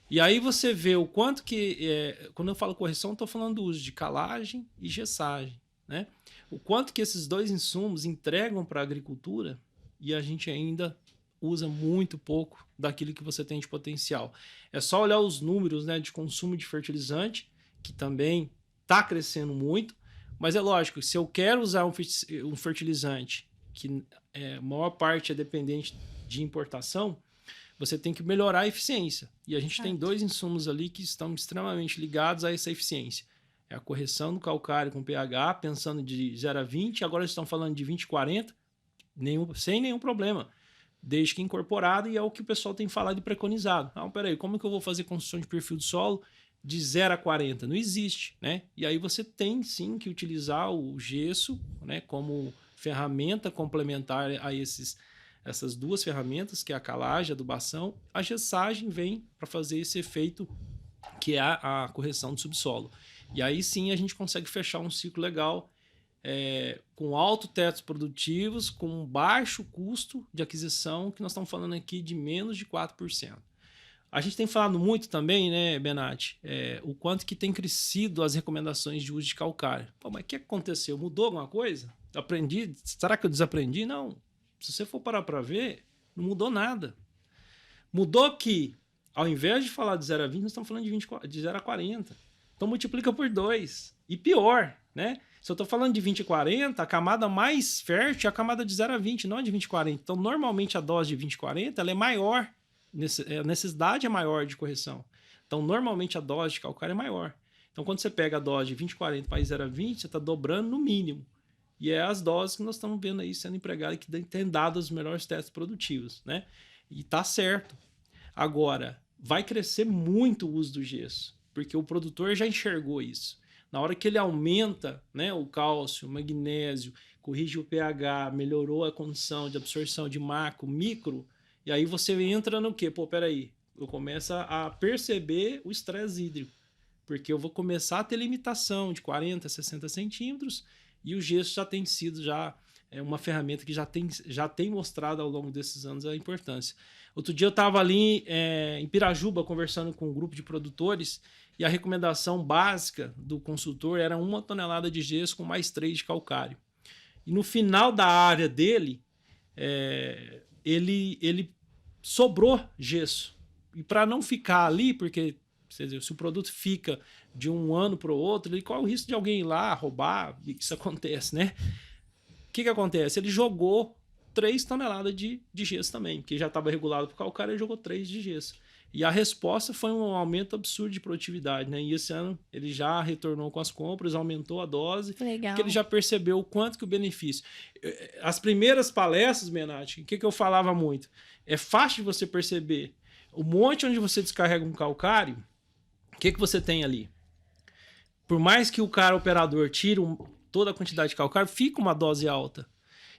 B: E aí você vê o quanto que, quando eu falo correção, eu estou falando do uso de calagem e gessagem, né? O quanto que esses dois insumos entregam para a agricultura e a gente ainda usa muito pouco daquilo que você tem de potencial. É só olhar os números, né, de consumo de fertilizante, que também está crescendo muito, mas é lógico, se eu quero usar um fertilizante que a maior parte é dependente de importação, você tem que melhorar a eficiência. E a gente tem dois insumos ali que estão extremamente ligados a essa eficiência. É a correção do calcário com pH, pensando de 0 a 20, agora eles estão falando de 20 a 40, sem nenhum problema, desde que incorporado, e é o que o pessoal tem falado e preconizado. Não, peraí, como que eu vou fazer construção de perfil do solo de 0 a 40? Não existe, né? E aí você tem sim que utilizar o gesso, né, como ferramenta complementar a essas duas ferramentas, que é a calagem, a adubação. A gessagem vem para fazer esse efeito que é a correção do subsolo. E aí sim a gente consegue fechar um ciclo legal, com alto tetos produtivos, com baixo custo de aquisição, que nós estamos falando aqui de menos de 4%. A gente tem falado muito também, né, Benatti, o quanto que tem crescido as recomendações de uso de calcário. Pô, mas o que aconteceu? Mudou alguma coisa? Aprendi? Será que eu desaprendi? Não. Se você for parar para ver, não mudou nada. Mudou que, ao invés de falar de 0 a 20, nós estamos falando de 0 a 40. Então multiplica por 2. E pior, né? Se eu estou falando de 20 a 40, a camada mais fértil é a camada de 0 a 20, não de 20 a 40. Então, normalmente, a dose de 20 a 40 ela é maior, a necessidade é maior de correção. Então, normalmente, a dose de calcário é maior. Então, quando você pega a dose de 20 a 40 para 0 a 20, você está dobrando no mínimo. E é as doses que nós estamos vendo aí sendo empregadas e que têm dado os melhores testes produtivos, né? E tá certo. Agora, vai crescer muito o uso do gesso, porque o produtor já enxergou isso. Na hora que ele aumenta, né, o cálcio, o magnésio, corrige o pH, melhorou a condição de absorção de macro, micro, e aí você entra no quê? Pô, peraí, eu começo a perceber o estresse hídrico, porque eu vou começar a ter limitação de 40, 60 centímetros, e o gesso já tem sido uma ferramenta que já tem mostrado ao longo desses anos a importância. Outro dia eu estava ali em Pirajuba conversando com um grupo de produtores e a recomendação básica do consultor era 1 tonelada de gesso com mais 3 de calcário. E no final da área dele, ele sobrou gesso. E para não ficar ali, porque se o produto fica de um ano para o outro, qual é o risco de alguém ir lá roubar? Isso acontece, né? O que acontece? Ele jogou 3 toneladas de gesso também, porque já estava regulado por calcário, ele jogou 3 de gesso. E a resposta foi um aumento absurdo de produtividade, né? E esse ano ele já retornou com as compras, aumentou a dose,
A: legal,
B: porque ele já percebeu o quanto que o benefício. As primeiras palestras, Benatti, o que eu falava muito? É fácil de você perceber. O monte onde você descarrega um calcário, o que você tem ali? Por mais que o operador tire toda a quantidade de calcário, fica uma dose alta.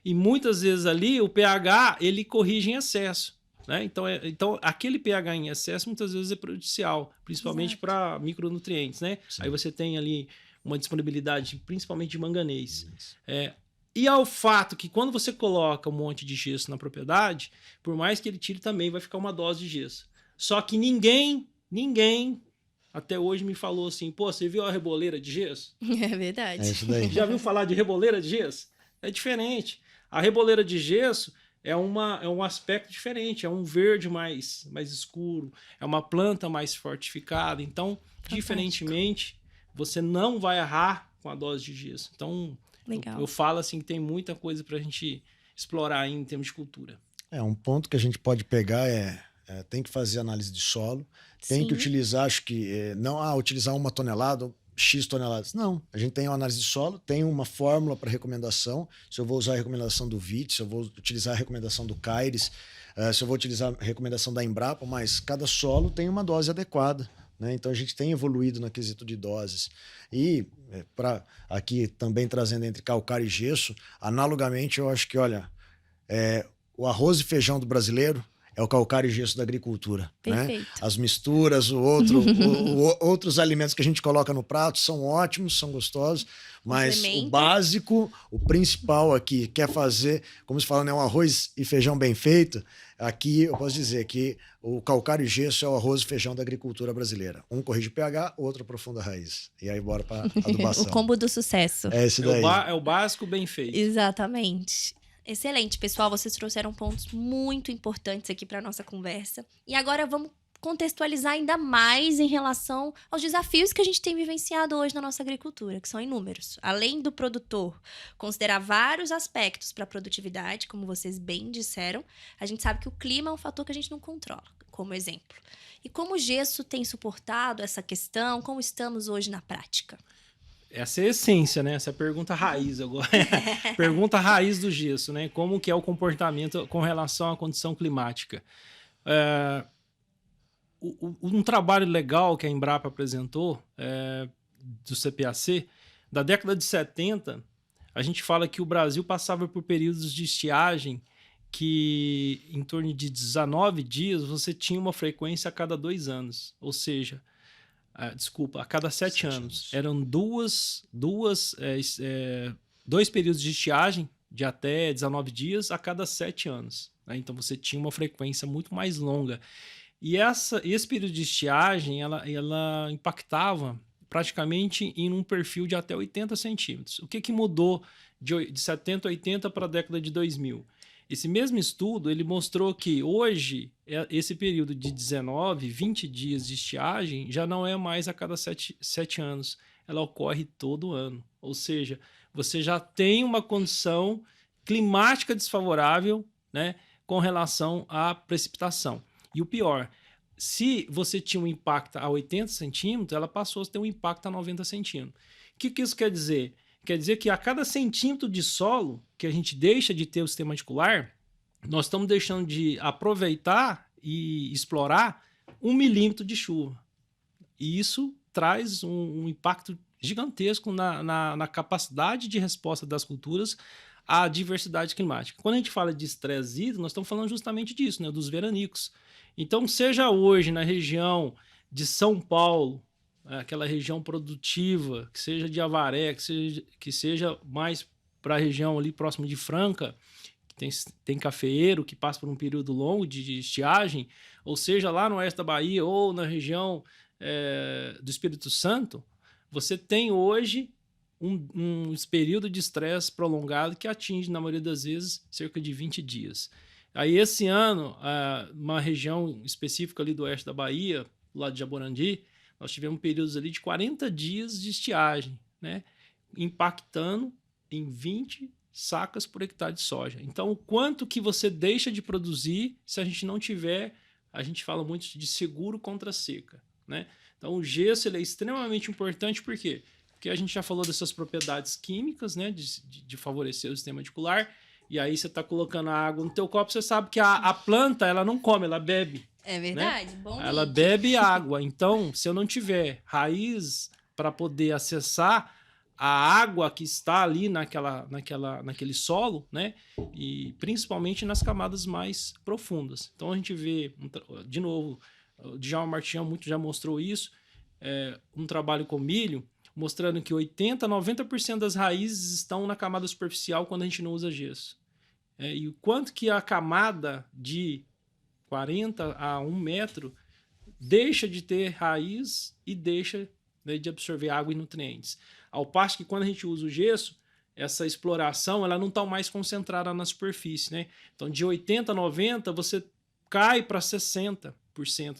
B: E muitas vezes ali o pH ele corrige em excesso, né? Então aquele pH em excesso muitas vezes é prejudicial, principalmente para micronutrientes, né? Sim. Aí você tem ali uma disponibilidade principalmente de manganês. E ao fato que quando você coloca um monte de gesso na propriedade, por mais que ele tire também vai ficar uma dose de gesso. Só que ninguém até hoje me falou assim, pô, você viu a reboleira de gesso?
A: É verdade.
C: É isso daí.
B: Já viu falar de reboleira de gesso? É diferente. A reboleira de gesso é um aspecto diferente, é um verde mais escuro, é uma planta mais fortificada. Então, diferentemente, você não vai errar com a dose de gesso. Então, eu falo assim que tem muita coisa para a gente explorar aí em termos de cultura.
C: Um ponto que a gente pode pegar tem que fazer análise de solo, tem que utilizar, acho que não utilizar 1 tonelada, X toneladas. Não, a gente tem uma análise de solo, tem uma fórmula para recomendação, se eu vou usar a recomendação do VIT, se eu vou utilizar a recomendação do CAIRES, se eu vou utilizar a recomendação da Embrapa, mas cada solo tem uma dose adequada né? Então a gente tem evoluído no quesito de doses. E para aqui também trazendo entre calcário e gesso, analogamente eu acho que, olha, o arroz e feijão do brasileiro é o calcário e gesso da agricultura.
A: Perfeito.
C: Né? As misturas, outros alimentos que a gente coloca no prato são ótimos, são gostosos, mas o básico, o principal aqui, quer fazer, como se fala, né, um arroz e feijão bem feito, aqui eu posso dizer que o calcário e gesso é o arroz e feijão da agricultura brasileira. Um corrige o pH, o outro aprofunda a raiz. E aí bora para adubação.
A: O combo do sucesso.
C: É esse daí.
B: É o básico bem feito.
A: Exatamente. Excelente, pessoal. Vocês trouxeram pontos muito importantes aqui para nossa conversa. E agora vamos contextualizar ainda mais em relação aos desafios que a gente tem vivenciado hoje na nossa agricultura, que são inúmeros. Além do produtor considerar vários aspectos para a produtividade, como vocês bem disseram, a gente sabe que o clima é um fator que a gente não controla, como exemplo. E como o gesso tem suportado essa questão? Como estamos hoje na prática?
B: Essa é a essência, né? Essa é a pergunta raiz agora. Pergunta raiz do gesso, né? Como que é o comportamento com relação à condição climática? Um trabalho legal que a Embrapa apresentou, do CPAC, da década de 70, a gente fala que o Brasil passava por períodos de estiagem que, em torno de 19 dias, você tinha uma frequência a cada 2 anos. Ou seja, a cada 7 anos. Eram dois períodos de estiagem de até 19 dias a cada 7 anos. Né? Então você tinha uma frequência muito mais longa. E esse período de estiagem ela impactava praticamente em um perfil de até 80 centímetros. O que mudou de 70 a 80 para a década de 2000? Esse mesmo estudo ele mostrou que hoje esse período de 19, 20 dias de estiagem já não é mais a cada 7 anos. Ela ocorre todo ano. Ou seja, você já tem uma condição climática desfavorável, né, com relação à precipitação. E o pior, se você tinha um impacto a 80 centímetros, ela passou a ter um impacto a 90 centímetros. O que isso quer dizer? Quer dizer que a cada centímetro de solo que a gente deixa de ter o sistema radicular, nós estamos deixando de aproveitar e explorar 1 milímetro de chuva. E isso traz um impacto gigantesco na capacidade de resposta das culturas à diversidade climática. Quando a gente fala de estresse hídrico, nós estamos falando justamente disso, né, dos veranicos. Então, seja hoje na região de São Paulo, aquela região produtiva, que seja de Avaré, que seja mais para a região ali próximo de Franca, que tem cafeeiro, que passa por um período longo de estiagem, ou seja, lá no oeste da Bahia ou na região do Espírito Santo, você tem hoje um período de estresse prolongado que atinge, na maioria das vezes, cerca de 20 dias. Aí, esse ano, uma região específica ali do oeste da Bahia, lá de Jaborandi, nós tivemos períodos ali de 40 dias de estiagem, né? Impactando em 20 sacas por hectare de soja. Então, o quanto que você deixa de produzir se a gente não tiver, a gente fala muito de seguro contra a seca, né? Então, o gesso ele é extremamente importante, por quê? Porque a gente já falou dessas propriedades químicas, né? De favorecer o sistema radicular, e aí você está colocando a água no teu copo, você sabe que a planta ela não come, ela bebe.
A: É verdade, né? Bom.
B: Ela bebe água. Então, se eu não tiver raiz para poder acessar a água que está ali naquele solo, né? E principalmente nas camadas mais profundas. Então a gente vê, de novo, o Djalma Martinhan já mostrou isso, um trabalho com milho, mostrando que 80% a 90% das raízes estão na camada superficial quando a gente não usa gesso. E o quanto que a camada de 40 a 1 metro deixa de ter raiz e deixa, né, de absorver água e nutrientes. Ao passo que quando a gente usa o gesso, essa exploração ela não está mais concentrada na superfície, né? Então, de 80 a 90, você cai para 60%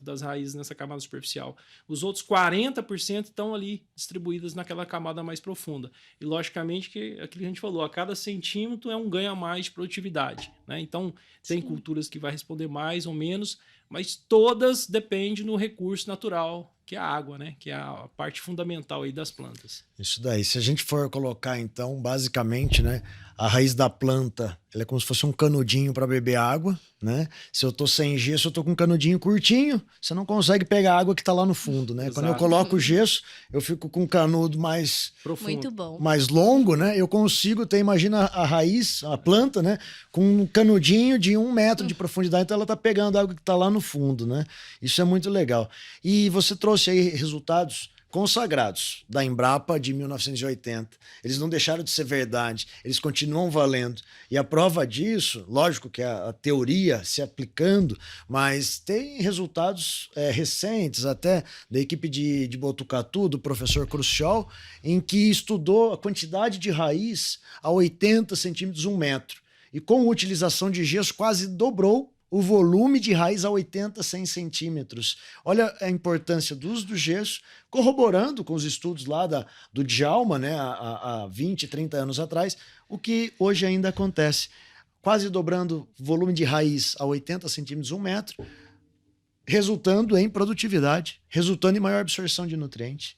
B: das raízes nessa camada superficial. Os outros 40% estão ali distribuídas naquela camada mais profunda. E, logicamente, que aquilo que a gente falou, a cada centímetro é um ganho a mais de produtividade, né? Então, tem culturas que vai responder mais ou menos, mas todas dependem do recurso natural que é a água, né? Que é a parte fundamental aí das plantas.
C: Isso daí. Se a gente for colocar, então, basicamente, né, a raiz da planta, ela é como se fosse um canudinho para beber água, né? Se eu tô sem gesso, eu tô com um canudinho curtinho, você não consegue pegar a água que tá lá no fundo, né?
B: Exato.
C: Quando eu coloco o gesso, eu fico com um canudo mais
B: Profundo.
A: Muito bom.
C: mais longo, né? Eu consigo ter, imagina a raiz, a planta, né? Com um canudinho de 1 metro de profundidade, então ela tá pegando a água que tá lá no fundo, né? Isso é muito legal. E você trouxe aí resultados consagrados da Embrapa de 1980. Eles não deixaram de ser verdade, eles continuam valendo. E a prova disso, lógico que a teoria se aplicando, mas tem resultados recentes, até da equipe de Botucatu, do professor Crucial, em que estudou a quantidade de raiz a 80 centímetros, 1 metro. E com a utilização de gesso quase dobrou o volume de raiz a 80, 100 centímetros. Olha a importância do uso do gesso, corroborando com os estudos lá do Djalma, né, há 20, 30 anos atrás, o que hoje ainda acontece. Quase dobrando o volume de raiz a 80 centímetros, 1 metro, resultando em produtividade, resultando em maior absorção de nutrientes.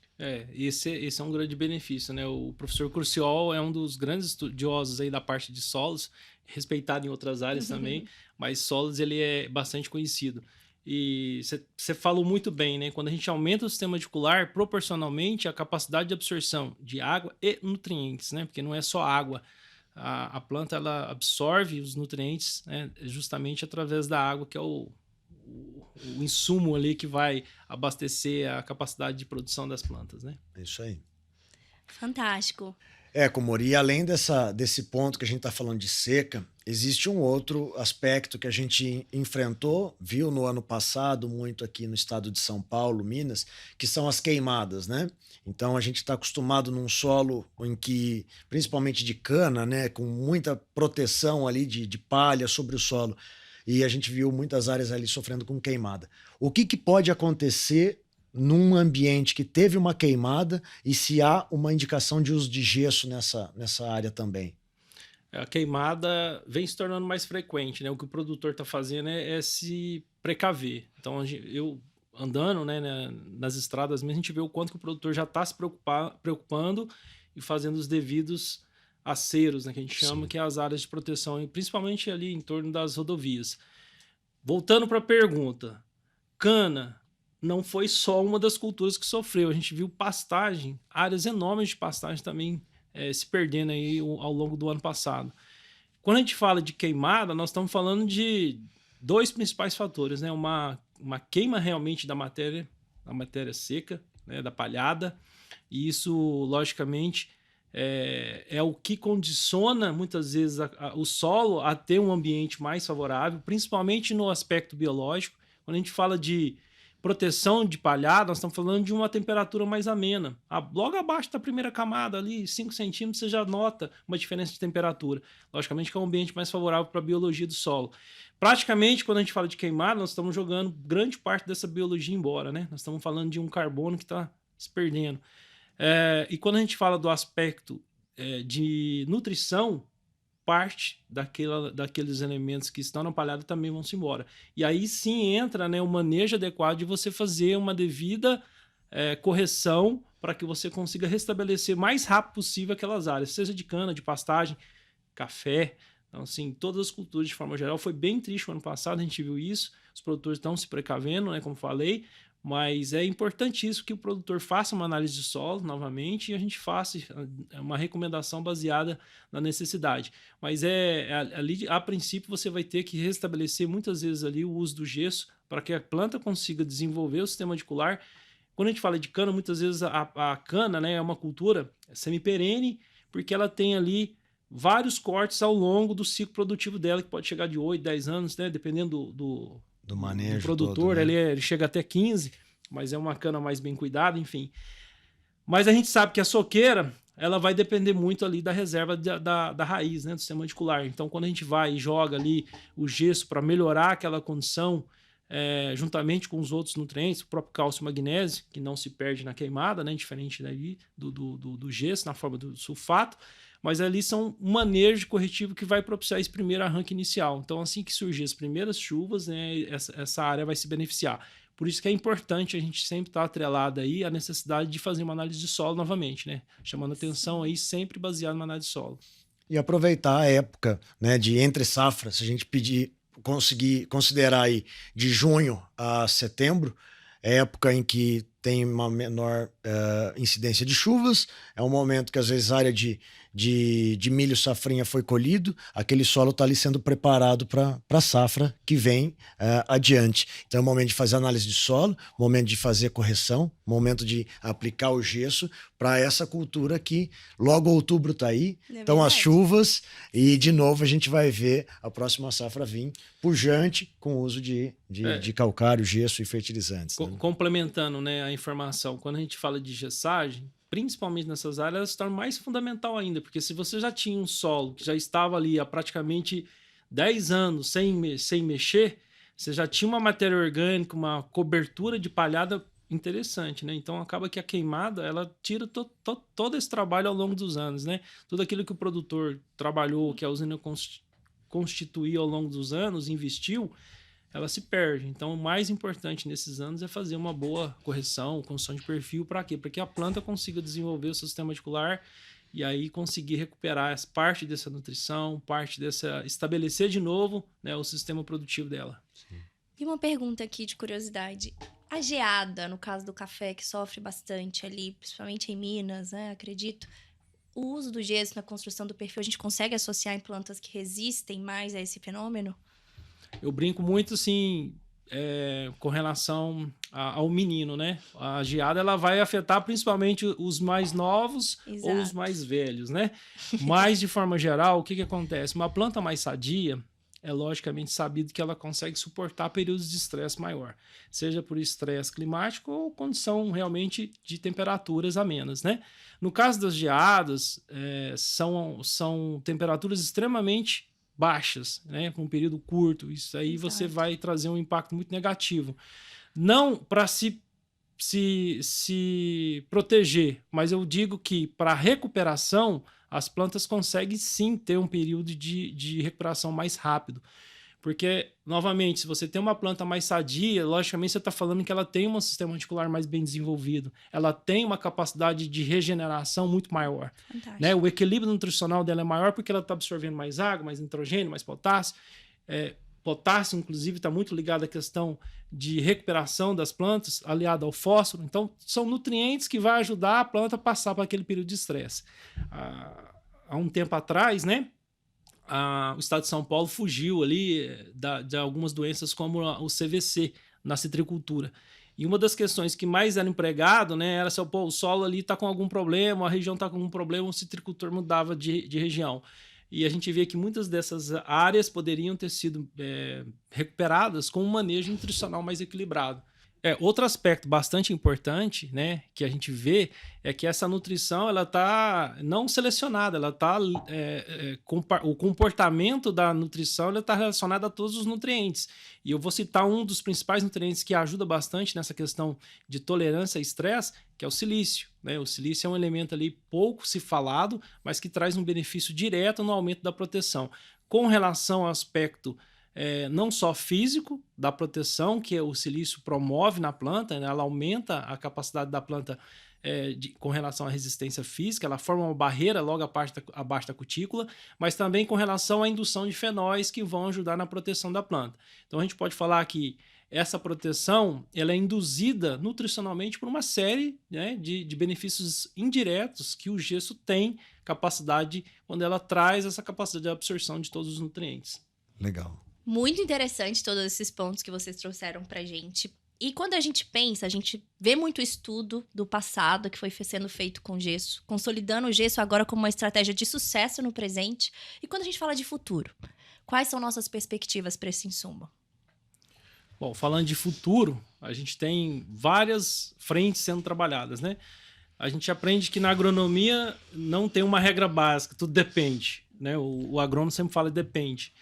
B: Esse é um grande benefício, né? O professor Crucial é um dos grandes estudiosos aí da parte de solos, respeitado em outras áreas também, mas solos ele é bastante conhecido. E você falou muito bem, né? Quando a gente aumenta o sistema radicular, proporcionalmente a capacidade de absorção de água e nutrientes, né? Porque não é só água. A planta ela absorve os nutrientes, né? Justamente através da água, que é o insumo ali que vai abastecer a capacidade de produção das plantas, né?
C: É isso aí.
A: Fantástico.
C: Comori, e além desse ponto que a gente está falando de seca, existe um outro aspecto que a gente enfrentou, viu no ano passado, muito aqui no estado de São Paulo, Minas, que são as queimadas, né? Então a gente está acostumado num solo em que, principalmente de cana, né, com muita proteção ali de palha sobre o solo, e a gente viu muitas áreas ali sofrendo com queimada. O que pode acontecer num ambiente que teve uma queimada e se há uma indicação de uso de gesso nessa área também?
B: A queimada vem se tornando mais frequente, né? O que o produtor está fazendo é se precaver. Então, eu andando, né, nas estradas, a gente vê o quanto que o produtor já está se preocupando e fazendo os devidos aceros, né, que a gente chama, que é as áreas de proteção, e principalmente ali em torno das rodovias. Voltando para a pergunta, cana não foi só uma das culturas que sofreu. A gente viu pastagem, áreas enormes de pastagem também se perdendo aí ao longo do ano passado. Quando a gente fala de queimada, nós estamos falando de 2 principais fatores, né? Uma queima realmente da matéria seca, né? Da palhada, e isso, logicamente, é o que condiciona muitas vezes o solo a ter um ambiente mais favorável, principalmente no aspecto biológico. Quando a gente fala de proteção de palhada, nós estamos falando de uma temperatura mais amena. Logo abaixo da primeira camada, ali, 5 centímetros, você já nota uma diferença de temperatura. Logicamente que é um ambiente mais favorável para a biologia do solo. Praticamente, quando a gente fala de queimada, nós estamos jogando grande parte dessa biologia embora, né? Nós estamos falando de um carbono que está se perdendo. E quando a gente fala do aspecto de nutrição, parte daqueles elementos que estão na palhada também vão se embora. E aí sim entra, né, o manejo adequado de você fazer uma devida correção para que você consiga restabelecer mais rápido possível aquelas áreas, seja de cana, de pastagem, café. Então, assim, todas as culturas de forma geral. Foi bem triste o ano passado, a gente viu isso. Os produtores estão se precavendo, né, como falei, mas é importantíssimo que o produtor faça uma análise de solo novamente e a gente faça uma recomendação baseada na necessidade. Mas ali, a princípio, você vai ter que restabelecer muitas vezes ali o uso do gesso para que a planta consiga desenvolver o sistema radicular. Quando a gente fala de cana, muitas vezes a cana, né, é uma cultura semiperene, porque ela tem ali vários cortes ao longo do ciclo produtivo dela, que pode chegar de 8, 10 anos, né, dependendo do
C: manejo
B: do produtor,
C: todo, né?
B: ele chega até 15, mas é uma cana mais bem cuidada, enfim. Mas a gente sabe que a soqueira, ela vai depender muito ali da reserva da raiz, né, do sistema radicular. Então, quando a gente vai e joga ali o gesso para melhorar aquela condição, juntamente com os outros nutrientes, o próprio cálcio e magnésio, que não se perde na queimada, né, diferente daí do gesso, na forma do sulfato, mas ali são um manejo de corretivo que vai propiciar esse primeiro arranque inicial. Então, assim que surgir as primeiras chuvas, né, essa área vai se beneficiar. Por isso que é importante a gente sempre estar atrelado aí à necessidade de fazer uma análise de solo novamente, né? Chamando atenção aí, sempre baseado na análise de solo.
C: E aproveitar a época, né, de entre safra, se a gente conseguir considerar aí de junho a setembro, é época em que tem uma menor incidência de chuvas, é um momento que às vezes a área de milho safrinha foi colhido, aquele solo está ali sendo preparado para a safra que vem adiante. Então é o momento de fazer análise de solo, momento de fazer correção, momento de aplicar o gesso para essa cultura que logo outubro está aí, então as chuvas, e de novo a gente vai ver a próxima safra vir pujante com o uso de calcário, gesso e fertilizantes. Né?
B: Complementando, né, a informação, quando a gente fala de gessagem, principalmente nessas áreas, ela se torna mais fundamental ainda, porque se você já tinha um solo que já estava ali há praticamente 10 anos sem mexer, você já tinha uma matéria orgânica, uma cobertura de palhada interessante, né? Então acaba que a queimada, ela tira todo esse trabalho ao longo dos anos, né? Tudo aquilo que o produtor trabalhou, que a usina constituiu ao longo dos anos, investiu, ela se perde. Então, o mais importante nesses anos é fazer uma boa correção, construção de perfil. Para quê? Para que a planta consiga desenvolver o seu sistema radicular e aí conseguir recuperar parte dessa nutrição, estabelecer de novo, né, o sistema produtivo dela.
A: Sim. E uma pergunta aqui de curiosidade. A geada, no caso do café, que sofre bastante ali, principalmente em Minas, né, acredito, o uso do gesso na construção do perfil, a gente consegue associar em plantas que resistem mais a esse fenômeno?
B: Eu brinco muito, assim, com relação ao menino, né? A geada, ela vai afetar principalmente os mais novos ou os mais velhos, né? Mas, de forma geral, o que acontece? Uma planta mais sadia, é logicamente sabido que ela consegue suportar períodos de estresse maior, seja por estresse climático ou condição realmente de temperaturas amenas, né? No caso das geadas, são temperaturas extremamente baixas, né, por um período curto. Isso aí você vai trazer um impacto muito negativo. Não para se proteger, mas eu digo que para recuperação, as plantas conseguem sim ter um período de recuperação mais rápido. Porque, novamente, se você tem uma planta mais sadia, logicamente você está falando que ela tem um sistema radicular mais bem desenvolvido. Ela tem uma capacidade de regeneração muito maior. Né? O equilíbrio nutricional dela é maior porque ela está absorvendo mais água, mais nitrogênio, mais potássio. Potássio, inclusive, está muito ligado à questão de recuperação das plantas, aliado ao fósforo. Então, são nutrientes que vão ajudar a planta a passar por aquele período de estresse. Há um tempo atrás, né? O estado de São Paulo fugiu ali de algumas doenças como o CVC na citricultura. E uma das questões que mais era empregado, né, era se o solo ali está com algum problema, a região está com algum problema, o citricultor mudava de região. E a gente vê que muitas dessas áreas poderiam ter sido recuperadas com um manejo nutricional mais equilibrado. Outro aspecto bastante importante, né, que a gente vê é que essa nutrição ela está não selecionada, ela está o comportamento da nutrição está relacionado a todos os nutrientes. E eu vou citar um dos principais nutrientes que ajuda bastante nessa questão de tolerância a estresse, que é o silício. Né? O silício é um elemento ali pouco se falado, mas que traz um benefício direto no aumento da proteção. Com relação ao aspecto não só físico da proteção que o silício promove na planta, né? Ela aumenta a capacidade da planta com relação à resistência física, ela forma uma barreira logo abaixo da cutícula, mas também com relação à indução de fenóis que vão ajudar na proteção da planta. Então a gente pode falar que essa proteção ela é induzida nutricionalmente por uma série, né, de benefícios indiretos que o gesso tem capacidade quando ela traz essa capacidade de absorção de todos os nutrientes.
C: Legal.
A: Muito interessante todos esses pontos que vocês trouxeram pra gente. E quando a gente pensa, a gente vê muito estudo do passado que foi sendo feito com gesso, consolidando o gesso agora como uma estratégia de sucesso no presente. E quando a gente fala de futuro, quais são nossas perspectivas para esse insumo?
B: Bom, falando de futuro, a gente tem várias frentes sendo trabalhadas, né? A gente aprende que na agronomia não tem uma regra básica, tudo depende, né? O agrônomo sempre fala depende.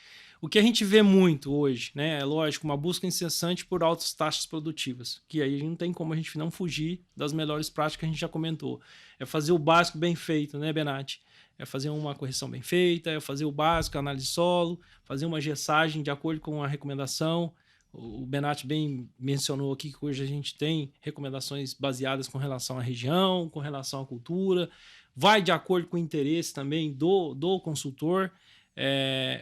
B: O que a gente vê muito hoje, né, é lógico, uma busca incessante por altas taxas produtivas, que aí não tem como a gente não fugir das melhores práticas que a gente já comentou. É fazer o básico bem feito, né, Benatti? É fazer uma correção bem feita, é fazer o básico, análise de solo, fazer uma gessagem de acordo com a recomendação, O Benatti bem mencionou aqui que hoje a gente tem recomendações baseadas com relação à região, com relação à cultura, vai de acordo com o interesse também do consultor.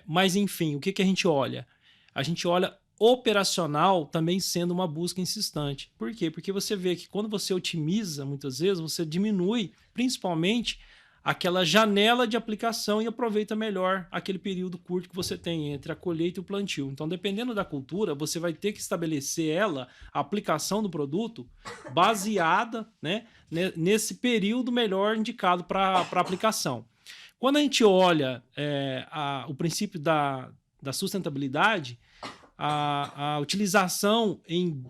B: Mas, enfim, o que a gente olha? A gente olha operacional também sendo uma busca insistente. Por quê? Porque você vê que quando você otimiza, muitas vezes, você diminui principalmente aquela janela de aplicação e aproveita melhor aquele período curto que você tem entre a colheita e o plantio. Então, dependendo da cultura, você vai ter que estabelecer a aplicação do produto baseada, né, nesse período melhor indicado para aplicação. Quando a gente olha o princípio da sustentabilidade, a utilização em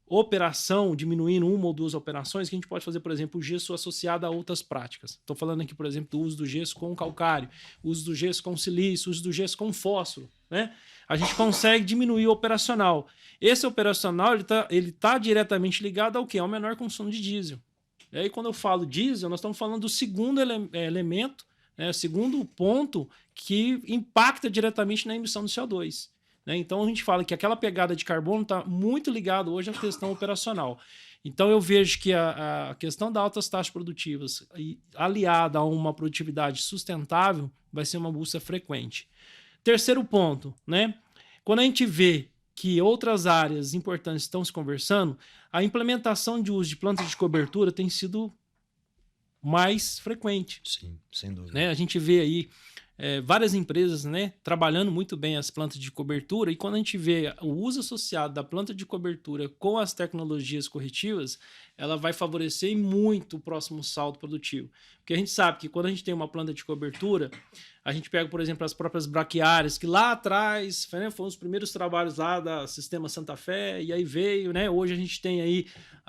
B: operação, diminuindo uma ou duas operações, que a gente pode fazer, por exemplo, o gesso associado a outras práticas. Estou falando aqui, por exemplo, do uso do gesso com calcário, uso do gesso com silício, uso do gesso com fósforo, né? A gente consegue diminuir o operacional. Esse operacional ele tá diretamente ligado ao quê? Ao menor consumo de diesel. E aí, quando eu falo diesel, nós estamos falando do segundo elemento, o segundo ponto que impacta diretamente na emissão do CO2. Então, a gente fala que aquela pegada de carbono está muito ligada hoje à questão operacional. Então, eu vejo que a questão das altas taxas produtivas, aliada a uma produtividade sustentável, vai ser uma busca frequente. Terceiro ponto, né? Quando a gente vê que outras áreas importantes estão se conversando, a implementação de uso de plantas de cobertura tem sido mais frequente.
C: Sim, sem dúvida.
B: Né? A gente vê aí várias empresas, né, trabalhando muito bem as plantas de cobertura, e quando a gente vê o uso associado da planta de cobertura com as tecnologias corretivas, ela vai favorecer muito o próximo salto produtivo. Porque a gente sabe que quando a gente tem uma planta de cobertura, a gente pega, por exemplo, as próprias braquiárias, que lá atrás, né, foram os primeiros trabalhos lá da Sistema Santa Fé, e aí veio, né, hoje a gente tem aí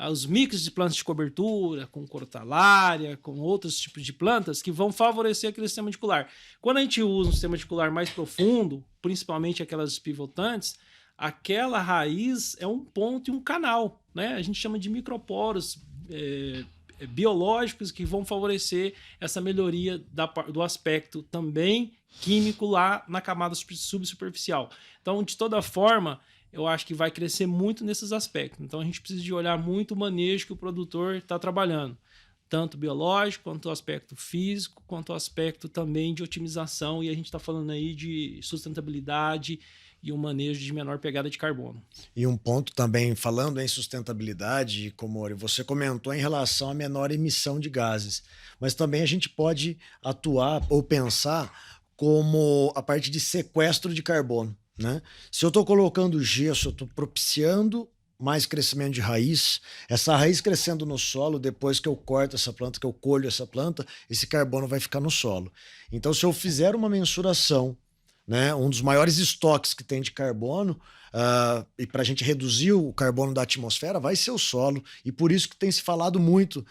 B: os mix de plantas de cobertura, com cortalária, com outros tipos de plantas, que vão favorecer aquele sistema radicular. Quando a gente usa um sistema radicular mais profundo, principalmente aquelas pivotantes, aquela raiz é um ponto e um canal, né? A gente chama de microporos biológicos que vão favorecer essa melhoria do aspecto também químico lá na camada subsuperficial. Então, de toda forma, eu acho que vai crescer muito nesses aspectos. Então, a gente precisa de olhar muito o manejo que o produtor está trabalhando, tanto biológico, quanto o aspecto físico, quanto o aspecto também de otimização, e a gente está falando aí de sustentabilidade e um manejo de menor pegada de carbono.
C: E um ponto também, falando em sustentabilidade, Komori, você comentou em relação à menor emissão de gases, mas também a gente pode atuar ou pensar como a parte de sequestro de carbono, né? Se eu estou colocando gesso, eu estou propiciando mais crescimento de raiz, essa raiz crescendo no solo, depois que eu corto essa planta, que eu colho essa planta, esse carbono vai ficar no solo. Então, se eu fizer uma mensuração, né, um dos maiores estoques que tem de carbono, e para a gente reduzir o carbono da atmosfera, vai ser o solo. E por isso que tem se falado muito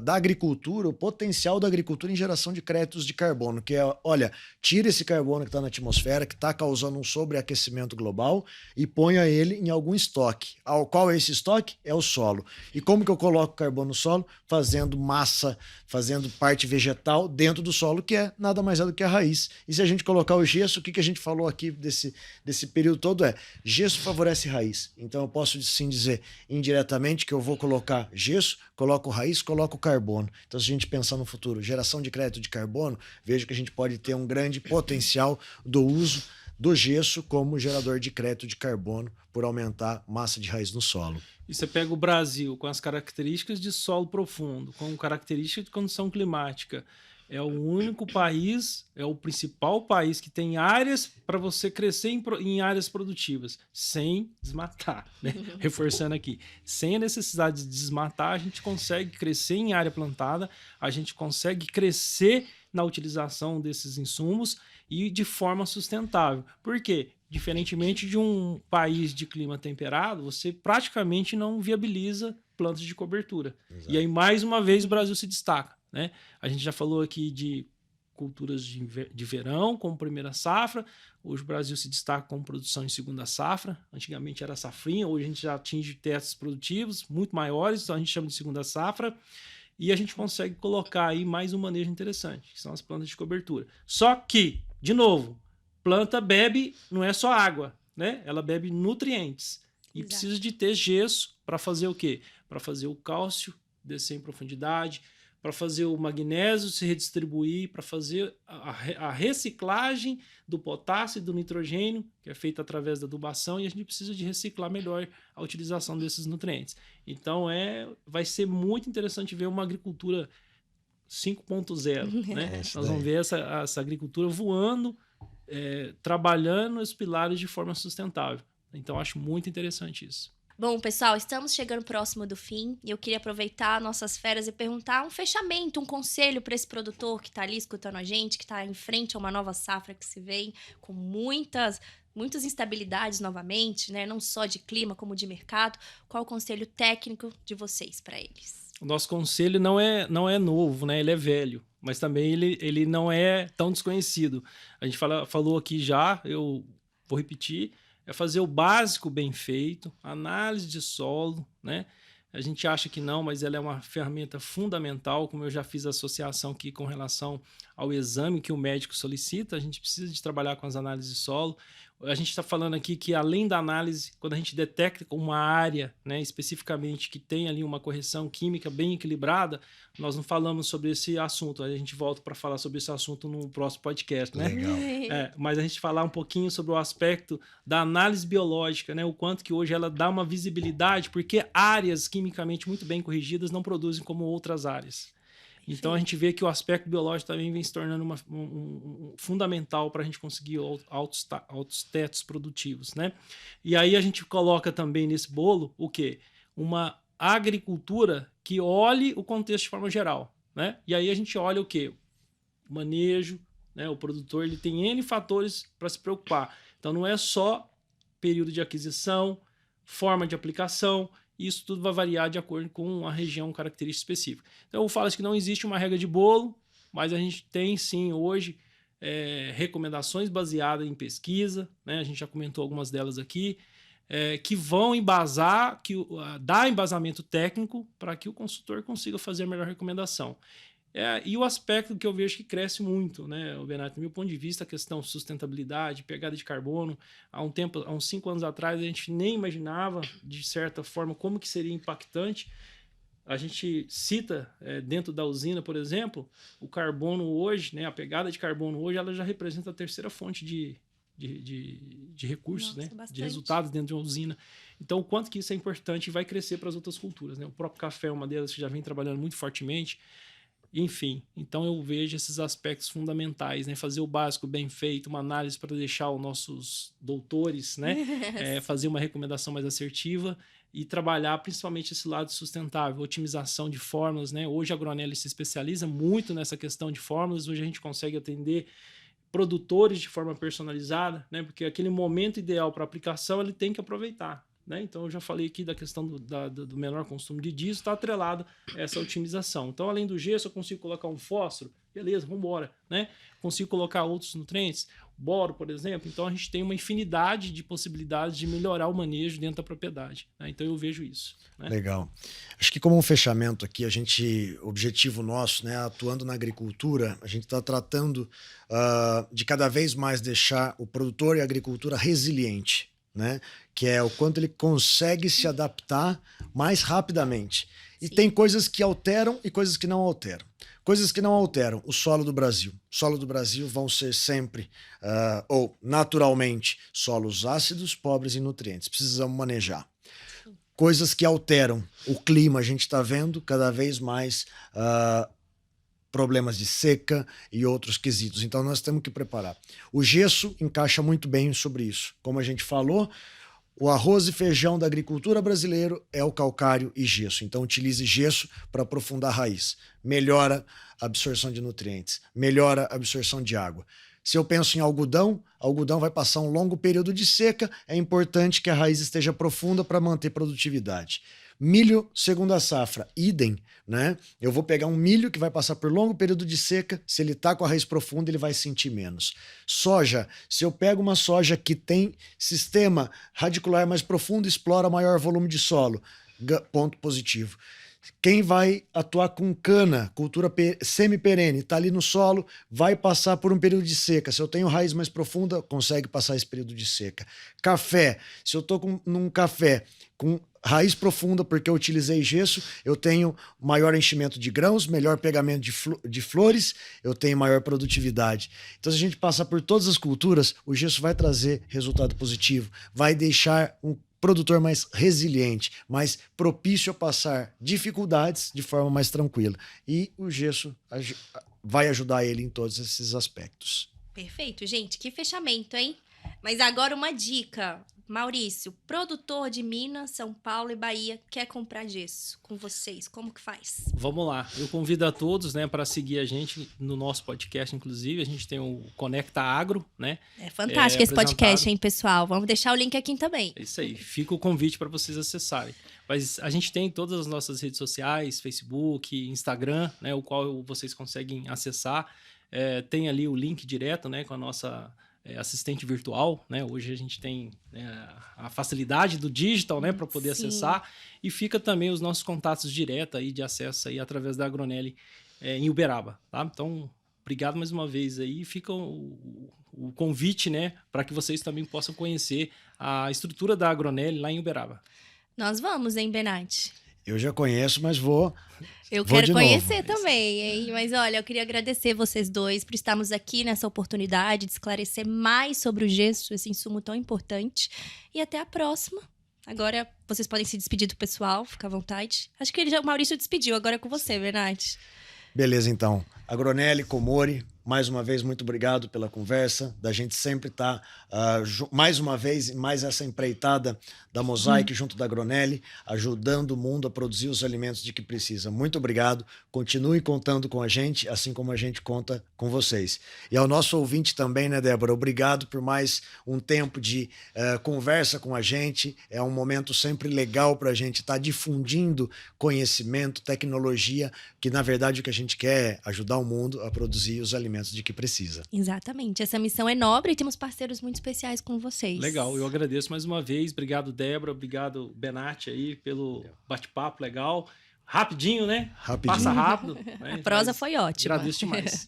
C: da agricultura, o potencial da agricultura em geração de créditos de carbono, que é, olha, tira esse carbono que está na atmosfera, que está causando um sobreaquecimento global, e ponha ele em algum estoque. Qual é esse estoque? É o solo. E como que eu coloco carbono no solo? Fazendo massa, fazendo parte vegetal dentro do solo, que é nada mais é do que a raiz. E se a gente colocar o gesso, o que a gente falou aqui desse período todo gesso favorece raiz. Então eu posso sim dizer indiretamente que eu vou colocar gesso, coloco raiz, coloco carbono. Então se a gente pensar no futuro, geração de crédito de carbono, vejo que a gente pode ter um grande potencial do uso do gesso como gerador de crédito de carbono por aumentar massa de raiz no solo.
B: E você pega o Brasil com as características de solo profundo, com características de condição climática, é o único país, é o principal país que tem áreas para você crescer em áreas produtivas, sem desmatar, né? Reforçando aqui, sem a necessidade de desmatar, a gente consegue crescer em área plantada, a gente consegue crescer na utilização desses insumos e de forma sustentável. Por quê? Diferentemente de um país de clima temperado, você praticamente não viabiliza plantas de cobertura. Exato. E aí, mais uma vez, o Brasil se destaca, né? A gente já falou aqui de culturas de verão como primeira safra. Hoje o Brasil se destaca com produção em segunda safra. Antigamente era safrinha, hoje a gente já atinge testes produtivos muito maiores, então a gente chama de segunda safra. E a gente consegue colocar aí mais um manejo interessante, que são as plantas de cobertura. Só que, de novo, planta bebe, não é só água, né? Ela bebe nutrientes. E
A: Exato.
B: precisa de ter gesso para fazer o quê? Para fazer o cálcio descer em profundidade, para fazer o magnésio se redistribuir, para fazer a reciclagem do potássio e do nitrogênio, que é feita através da adubação, e a gente precisa de reciclar melhor a utilização desses nutrientes. Então, vai ser muito interessante ver uma agricultura 5.0, né? Nós vamos ver essa agricultura voando, trabalhando os pilares de forma sustentável. Então, acho muito interessante isso.
A: Bom, pessoal, estamos chegando próximo do fim e eu queria aproveitar nossas férias e perguntar um fechamento, um conselho para esse produtor que está ali escutando a gente, que está em frente a uma nova safra que se vem com muitas instabilidades novamente, né? Não só de clima como de mercado. Qual o conselho técnico de vocês para eles?
B: O nosso conselho não é novo, né? Ele é velho, mas também ele não é tão desconhecido. A gente falou aqui já, eu vou repetir, é fazer o básico bem feito, análise de solo, né? A gente acha que não, mas ela é uma ferramenta fundamental, como eu já fiz a associação aqui com relação ao exame que o médico solicita, a gente precisa de trabalhar com as análises de solo. A gente está falando aqui que, além da análise, quando a gente detecta uma área, né, especificamente que tem ali uma correção química bem equilibrada, nós não falamos sobre esse assunto. A gente volta para falar sobre esse assunto no próximo podcast, né?
C: Legal.
B: Mas a gente falar um pouquinho sobre o aspecto da análise biológica, né? O quanto que hoje ela dá uma visibilidade, porque áreas quimicamente muito bem corrigidas não produzem como outras áreas. Então, a gente vê que o aspecto biológico também vem se tornando fundamental para a gente conseguir altos tetos produtivos, né? E aí a gente coloca também nesse bolo o quê? Uma agricultura que olhe o contexto de forma geral, né? E aí a gente olha o quê? O manejo, né? O produtor ele tem N fatores para se preocupar. Então, não é só período de aquisição, forma de aplicação. Isso tudo vai variar de acordo com a região característica específica. Então, eu falo que não existe uma regra de bolo, mas a gente tem, sim, hoje, recomendações baseadas em pesquisa, né? A gente já comentou algumas delas aqui, que vão embasar, dar embasamento técnico para que o consultor consiga fazer a melhor recomendação. E o aspecto que eu vejo que cresce muito, né, Benato, do meu ponto de vista, a questão de sustentabilidade, pegada de carbono. Há uns 5 anos atrás, a gente nem imaginava, de certa forma, como que seria impactante. A gente cita, dentro da usina, por exemplo, o carbono hoje, né, a pegada de carbono hoje, ela já representa a terceira fonte de recursos, né, de resultados dentro de uma usina. Então, o quanto que isso é importante e vai crescer para as outras culturas, né? O próprio café é uma delas que já vem trabalhando muito fortemente. Enfim, então eu vejo esses aspectos fundamentais, né? Fazer o básico bem feito, uma análise para deixar os nossos doutores, né? Fazer uma recomendação mais assertiva e trabalhar principalmente esse lado sustentável, otimização de fórmulas, né? Hoje a Agronélia se especializa muito nessa questão de fórmulas, hoje a gente consegue atender produtores de forma personalizada, né? Porque aquele momento ideal para aplicação ele tem que aproveitar. Né? Então, eu já falei aqui da questão do menor consumo de diesel, está atrelado a essa otimização. Então, além do gesso, eu consigo colocar um fósforo, beleza, vamos embora. Né? Consigo colocar outros nutrientes, boro, por exemplo. Então, a gente tem uma infinidade de possibilidades de melhorar o manejo dentro da propriedade. Né? Então, eu vejo isso. Né?
C: Legal. Acho que como um fechamento aqui, objetivo nosso, né, atuando na agricultura, a gente está tratando de cada vez mais deixar o produtor e a agricultura resiliente. Né? Que é o quanto ele consegue se adaptar mais rapidamente. E tem coisas que alteram e coisas que não alteram. Coisas que não alteram, o solo do Brasil. O solo do Brasil vão ser sempre, ou naturalmente, solos ácidos, pobres em nutrientes. Precisamos manejar. Coisas que alteram o clima, a gente está vendo cada vez mais problemas de seca e outros quesitos. Então, nós temos que preparar. O gesso encaixa muito bem sobre isso. Como a gente falou, o arroz e feijão da agricultura brasileira é o calcário e gesso. Então, utilize gesso para aprofundar a raiz. Melhora a absorção de nutrientes, melhora a absorção de água. Se eu penso em algodão, algodão vai passar um longo período de seca, é importante que a raiz esteja profunda para manter produtividade. Milho, segunda safra, idem, né? Eu vou pegar um milho que vai passar por longo período de seca, se ele está com a raiz profunda, ele vai sentir menos. Soja, se eu pego uma soja que tem sistema radicular mais profundo, explora maior volume de solo, ponto positivo. Quem vai atuar com cana, cultura semi-perene, está ali no solo, vai passar por um período de seca. Se eu tenho raiz mais profunda, consegue passar esse período de seca. Café, se eu estou num café com raiz profunda, porque eu utilizei gesso, eu tenho maior enchimento de grãos, melhor pegamento de flores, eu tenho maior produtividade. Então, se a gente passar por todas as culturas, o gesso vai trazer resultado positivo, vai deixar um produtor mais resiliente, mais propício a passar dificuldades de forma mais tranquila. E o gesso vai ajudar ele em todos esses aspectos.
A: Perfeito, gente. Que fechamento, hein? Mas agora uma dica. Maurício, produtor de Minas, São Paulo e Bahia, quer comprar gesso com vocês, como que faz?
B: Vamos lá, eu convido a todos, né, para seguir a gente no nosso podcast, inclusive, a gente tem o Conecta Agro, né?
A: É fantástico esse podcast, hein, pessoal? Vamos deixar o link aqui também.
B: É isso aí, fica o convite para vocês acessarem. Mas a gente tem todas as nossas redes sociais, Facebook, Instagram, né, o qual vocês conseguem acessar. Tem ali o link direto, né, com a nossa assistente virtual, né? Hoje a gente tem a facilidade do digital, né, para poder acessar, e fica também os nossos contatos diretos aí de acesso aí através da Agronelli em Uberaba, tá? Então, obrigado mais uma vez aí, fica o convite, né, para que vocês também possam conhecer a estrutura da Agronelli lá em Uberaba.
A: Nós vamos, hein, Benatti?
C: Eu já conheço, mas vou
A: quero conhecer também, hein? Mas olha, eu queria agradecer vocês dois por estarmos aqui nessa oportunidade de esclarecer mais sobre o gesso, esse insumo tão importante. E até a próxima. Agora vocês podem se despedir do pessoal, fica à vontade. Acho que o Maurício despediu, agora é com você, Benatti.
C: Beleza, então. Agronelli, Komori, mais uma vez, muito obrigado pela conversa, da gente sempre estar, mais uma vez, mais essa empreitada da Mosaic junto da Agronelli, ajudando o mundo a produzir os alimentos de que precisa. Muito obrigado, continue contando com a gente, assim como a gente conta com vocês. E ao nosso ouvinte também, né, Débora, obrigado por mais um tempo de conversa com a gente, é um momento sempre legal para a gente estar difundindo conhecimento, tecnologia, que na verdade o que a gente quer é ajudar o mundo a produzir os alimentos de que precisa.
A: Exatamente. Essa missão é nobre e temos parceiros muito especiais com vocês.
B: Legal, eu agradeço mais uma vez. Obrigado, Débora. Obrigado, Benatti, aí, pelo bate-papo legal. Rapidinho, né?
C: Rapidinho.
B: Passa rápido. Né?
A: A prosa foi ótima.
B: Agradeço demais.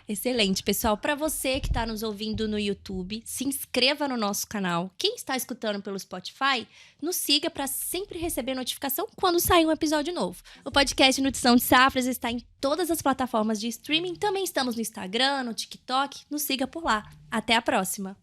A: Excelente, pessoal. Para você que está nos ouvindo no YouTube, se inscreva no nosso canal. Quem está escutando pelo Spotify, nos siga para sempre receber notificação quando sair um episódio novo. O podcast Nutrição de Safras está em todas as plataformas de streaming. Também estamos no Instagram, no TikTok. Nos siga por lá. Até a próxima.